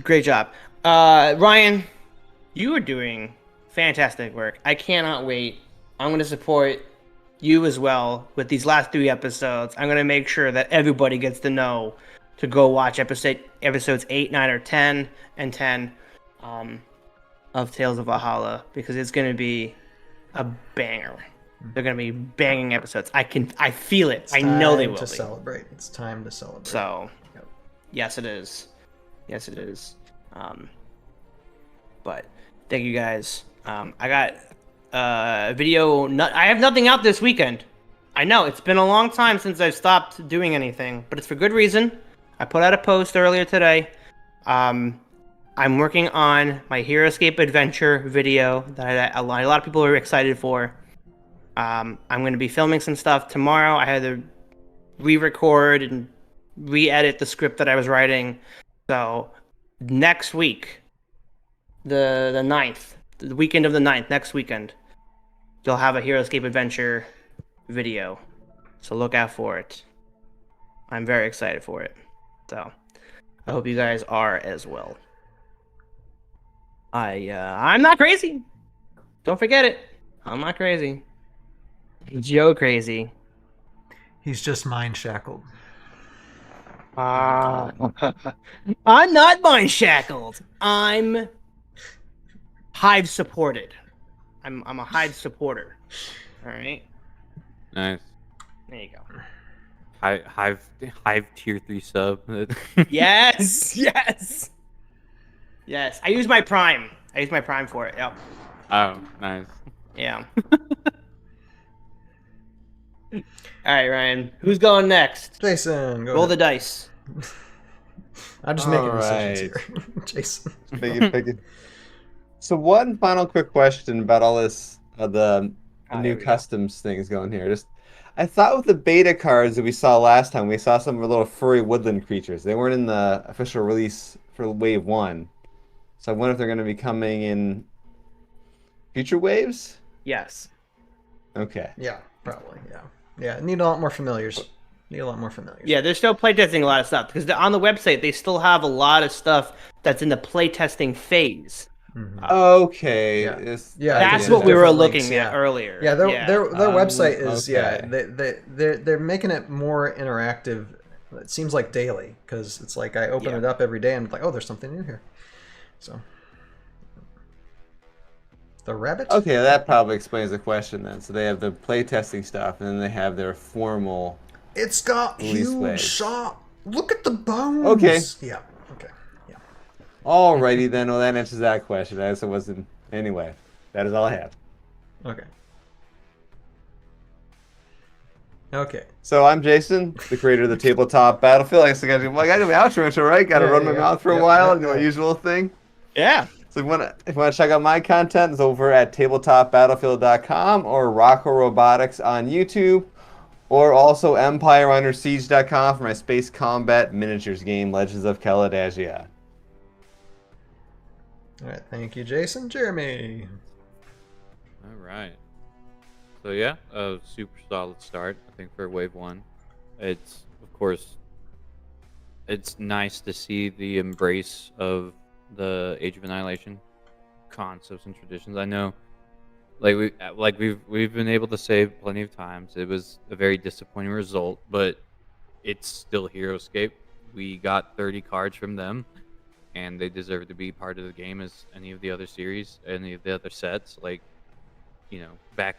great job, Ryan. You are doing fantastic work. I cannot wait. I'm going to support you as well with these last 3 episodes. I'm going to make sure that everybody gets to know to go watch episodes 8, 9, or 10 and 10 of Tales of Valhalla, because it's going to be a banger. They're going to be banging episodes. I feel it. I know they will be. Celebrate. It's time to celebrate. So, yes, it is. Yes, it is. But thank you guys. I got a video. I have nothing out this weekend. I know it's been a long time since I've stopped doing anything, but it's for good reason. I put out a post earlier today. I'm working on my Heroscape adventure video that a lot of people are excited for. I'm going to be filming some stuff tomorrow. I had to re-record and re-edit the script that I was writing. So next week, the 9th, the weekend of the 9th, next weekend, you'll have a Heroscape adventure video. So look out for it. I'm very excited for it. So I hope you guys are as well. I'm not crazy. Don't forget it. I'm not crazy. Joe crazy. He's just mind shackled. I'm not mind shackled. I'm Hive supported. I'm a Hive supporter. All right. Nice. There you go. Hive tier 3 sub. Yes. Yes. Yes. I use my Prime. I use my Prime for it. Yep. Oh, nice. Yeah. All right, Ryan. Who's going next? Jason, go Roll the ahead. dice. I'm just making Alright. decisions here. Jason. Pick it. So one final quick question about all this, the there new we go. customs things going here. I thought with the beta cards that we saw last time, we saw some little furry woodland creatures. They weren't in the official release for Wave 1. So I wonder if they're going to be coming in future waves? Yes. Okay. Yeah, probably. Yeah. Yeah. Need a lot more familiars. Yeah, they're still playtesting a lot of stuff because on the website they still have a lot of stuff that's in the playtesting phase. Okay. Yeah. It's- Yeah, That's there's what we were different looking links, at yeah. earlier. Yeah, their website is okay. they're making it more interactive. It seems like daily because it's like I open it up every day and I'm like, oh, there's something new here. So the rabbit. Okay, that probably explains the question then. So they have the playtesting stuff, and then they have their formal. It's got release huge waves. shot. Look at the bones. Okay. Yeah. Okay. Yeah. Alrighty then. Well, that answers that question. I guess it wasn't. Anyway, that is all I have. Okay. Okay. So I'm Jason, the creator of the tabletop battlefield. I guess I got to do my outro intro, right? Got to run my mouth for a while and do my usual thing. Yeah. So if you want to check out my content, it's over at tabletopbattlefield.com or Rocco Robotics on YouTube, or also EmpireUnderSiege.com for my space combat miniatures game, Legends of Caladagia. All right. Thank you, Jason. Jeremy. All right. So yeah, a super solid start, I think, for Wave 1. It's, of course, it's nice to see the embrace of the Age of Annihilation concepts and traditions. I know, we've been able to say plenty of times, it was a very disappointing result, but it's still Heroscape. We got 30 cards from them, and they deserve to be part of the game as any of the other series, any of the other sets. Like, you know, back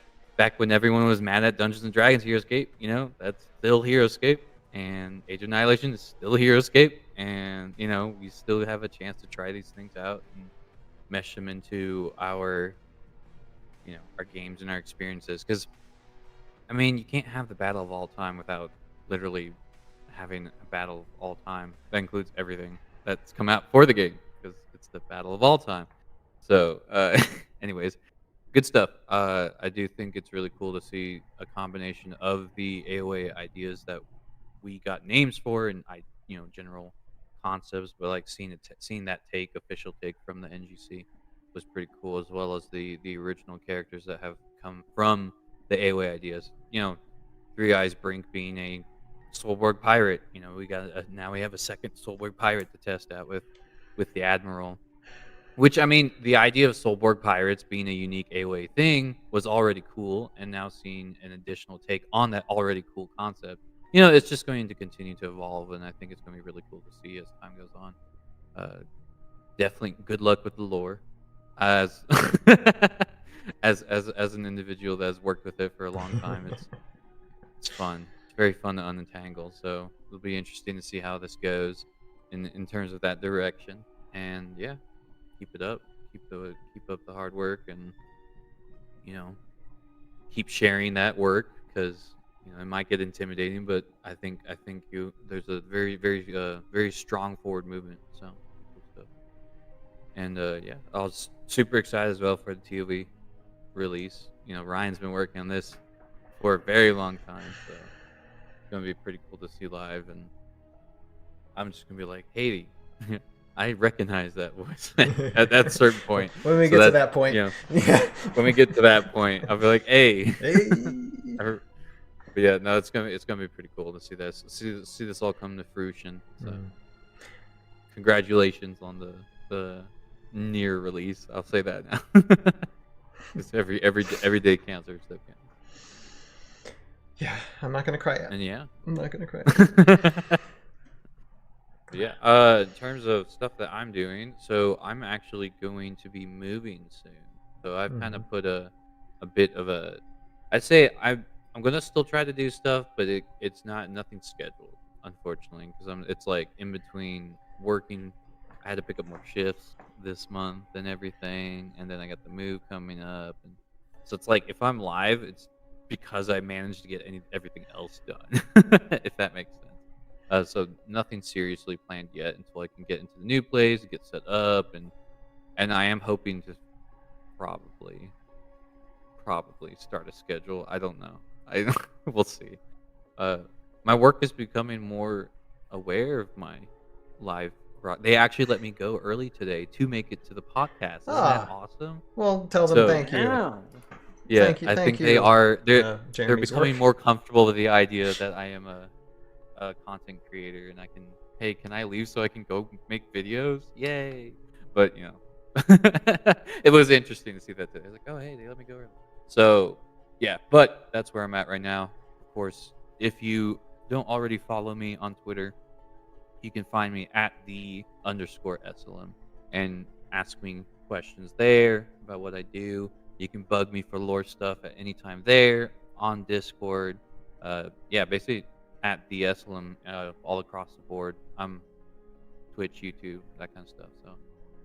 when everyone was mad at Dungeons and Dragons Heroscape, you know, that's still Heroscape, and Age of Annihilation is still Heroscape, and you know, we still have a chance to try these things out and mesh them into our, you know, our games and our experiences. Because, I mean, you can't have the battle of all time without literally having a battle of all time. That includes everything that's come out for the game, because it's the battle of all time. So, anyways, good stuff. I do think it's really cool to see a combination of the AOA ideas that we got names for, and general concepts, but like seeing that official take from the NGC was pretty cool, as well as the original characters that have come from the AOA ideas. You know, Three Eyes Brink being a Soulborg pirate. You know, now we have a second Soulborg pirate to test out with the Admiral. Which, I mean, the idea of Soulborg pirates being a unique AOA thing was already cool, and now seeing an additional take on that already cool concept, you know, it's just going to continue to evolve, and I think it's going to be really cool to see as time goes on. Definitely good luck with the lore, as as an individual that has worked with it for a long time. It's fun. It's very fun to unentangle. So it'll be interesting to see how this goes in terms of that direction. And yeah, keep it up. Keep up the hard work, and you know, keep sharing that work, because you know it might get intimidating, but I think there's a very strong forward movement. So cool stuff. And yeah, I was super excited as well for the ToV release. You know, Ryan's been working on this for a very long time, so it's gonna be pretty cool to see live. And I'm just gonna be like, hey, I recognize that voice at that certain point. When we get to that point, you know, yeah. When we get to that point, I'll be like, hey. But yeah, no, it's gonna be pretty cool to see this, see this all come to fruition. So, congratulations on the near release. I'll say that now. Because every day counts, every step counts. Yeah, I'm not gonna cry yet. And yeah. I'm not gonna cry. Yeah. In terms of stuff that I'm doing, so I'm actually going to be moving soon. So I've kind of put a bit of a. I'd say I'm gonna still try to do stuff, but it's nothing scheduled, unfortunately, because it's like in between working. I had to pick up more shifts this month and everything, and then I got the move coming up, and so it's like if I'm live, it's because I managed to get everything else done, if that makes sense. So nothing seriously planned yet until I can get into the new place, get set up, and I am hoping to probably start a schedule. I don't know. We'll see. My work is becoming more aware of my live. They actually let me go early today to make it to the podcast. Isn't that awesome? Well, tell them So- thank you. Yeah, Thank you- I thank think you, they are. They're Jeremy's becoming work. more comfortable with the idea that I am a content creator and I can. Hey, can I leave so I can go make videos? Yay! But it was interesting to see that today. I was like, oh hey, they let me go early. So yeah, but that's where I'm at right now. Of course, if you don't already follow me on Twitter, you can find me at @the_SLM and ask me questions there about what I do. You can bug me for lore stuff at any time there on Discord. Yeah, basically at the SLM all across the board. I'm Twitch, YouTube, that kind of stuff. So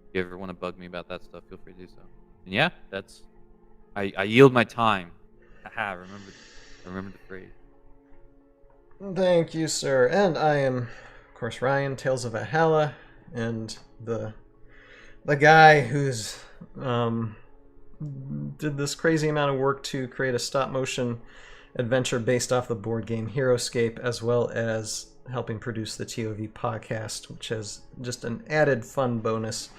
if you ever want to bug me about that stuff, feel free to do so. And yeah, that's I yield my time. Haha, remember the phrase. Thank you, sir. And I am, of course, Ryan, Tales of Valhalla, and the guy who's did this crazy amount of work to create a stop-motion adventure based off the board game Heroscape, as well as helping produce the ToV podcast, which has just an added fun bonus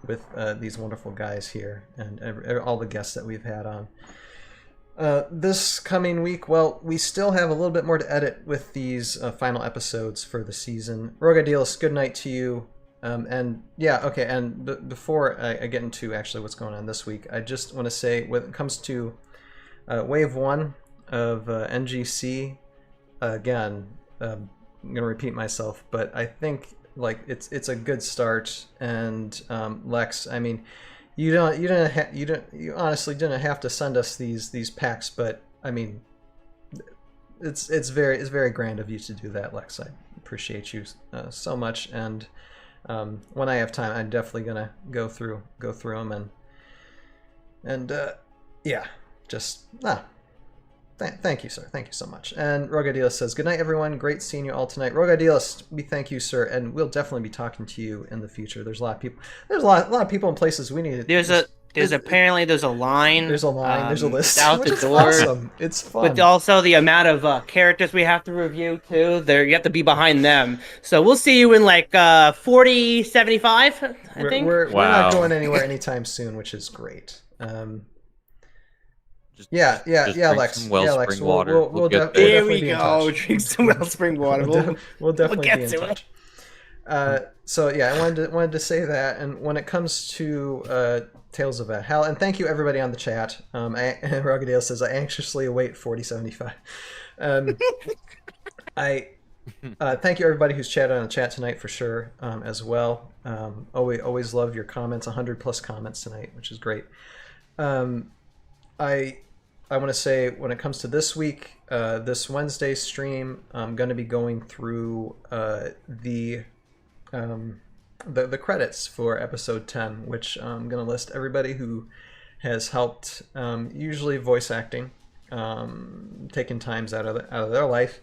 with these wonderful guys here and all the guests that we've had on. This coming week, well, we still have a little bit more to edit with these final episodes for the season. Rogadilis, good night to you. And yeah, okay, and before I get into actually what's going on this week, I just want to say when it comes to Wave 1 of NGC, again, I'm going to repeat myself, but I think like it's a good start. And Lex, I mean, you honestly didn't have to send us these packs, but I mean, it's very grand of you to do that, Lex. I appreciate you so much, and when I have time, I'm definitely gonna go through them and yeah, just thank you, sir. Thank you so much. And Rogadilis says, good night, everyone. Great seeing you all tonight. Rogadilis, we thank you, sir, and we'll definitely be talking to you in the future. There's a lot of people. There's a lot of people in places we need. There's a line. There's a line. There's a list. Out which the is door. awesome. It's fun. But also the amount of characters we have to review too. You have to be behind them. So we'll see you in like 40, 75, I think. We're not going anywhere anytime soon, which is great. Yeah, Lex. Lex. We'll there definitely we be in go. touch. Drink some wellspring water. We'll definitely get be in to touch. So yeah, I wanted to say that. And when it comes to Tales of Valhalla, and thank you everybody on the chat. Rogadale says, I anxiously await 4075. I thank you everybody who's chatted on the chat tonight for sure, as well. Always love your comments. 100+ comments tonight, which is great. I want to say when it comes to this week, this Wednesday stream, I'm going to be going through the credits for episode 10, which I'm going to list everybody who has helped, usually voice acting, taking times out of their life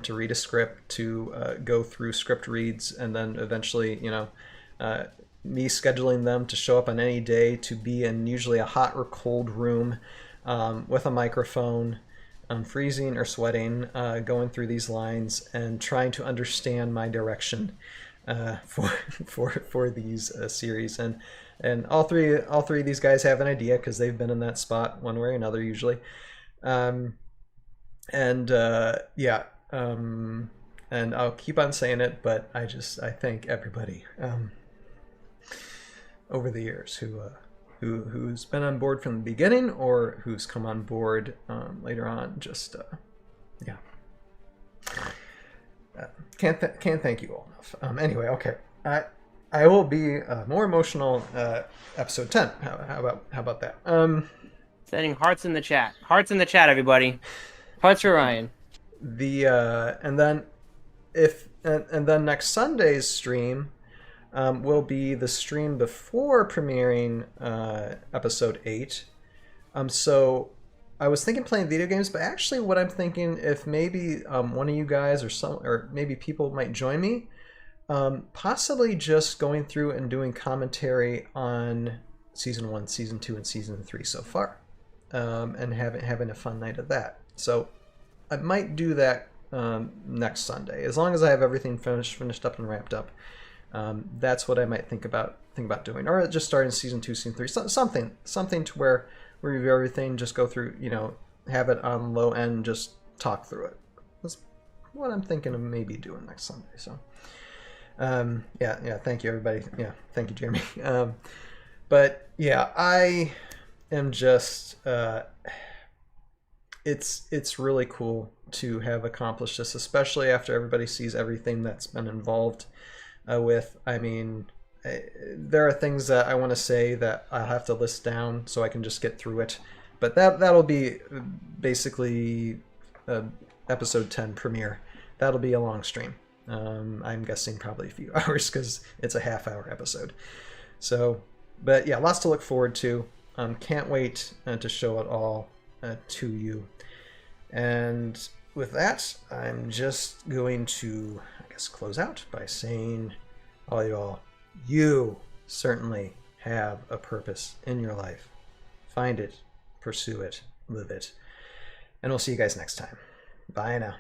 to read a script, to go through script reads, and then eventually, me scheduling them to show up on any day, to be in usually a hot or cold room with a microphone, freezing or sweating, going through these lines and trying to understand my direction for these series. And all three of these guys have an idea because they've been in that spot one way or another usually. And I'll keep on saying it, but I thank everybody over the years who's been on board from the beginning or who's come on board later on. Just Yeah. Can't thank you all enough. Anyway, okay. I will be more emotional episode 10. How about that? Sending hearts in the chat. Hearts in the chat, everybody. Hearts for Ryan. And then next Sunday's stream will be the stream before premiering episode 8. So I was thinking playing video games, but actually what I'm thinking, if maybe one of you guys or maybe people might join me, possibly just going through and doing commentary on season 1, season 2, and season 3 so far, and having a fun night of that. So I might do that next Sunday, as long as I have everything finished up and wrapped up. That's what I might think about doing, or just starting season 2, season 3, something to where we review everything, just go through, have it on low end, just talk through it. That's what I'm thinking of maybe doing next Sunday. So, yeah, thank you everybody. Yeah, thank you, Jeremy. But yeah, I am just, it's really cool to have accomplished this, especially after everybody sees everything that's been involved with. I mean, there are things that I want to say that I'll have to list down so I can just get through it. But that'll be basically episode 10 premiere. That'll be a long stream. I'm guessing probably a few hours because it's a half-hour episode. So, but yeah, lots to look forward to. Can't wait to show it all to you. And with that, I'm just going to, I guess, close out by saying, all y'all, you certainly have a purpose in your life. Find it, pursue it, live it. And we'll see you guys next time. Bye now.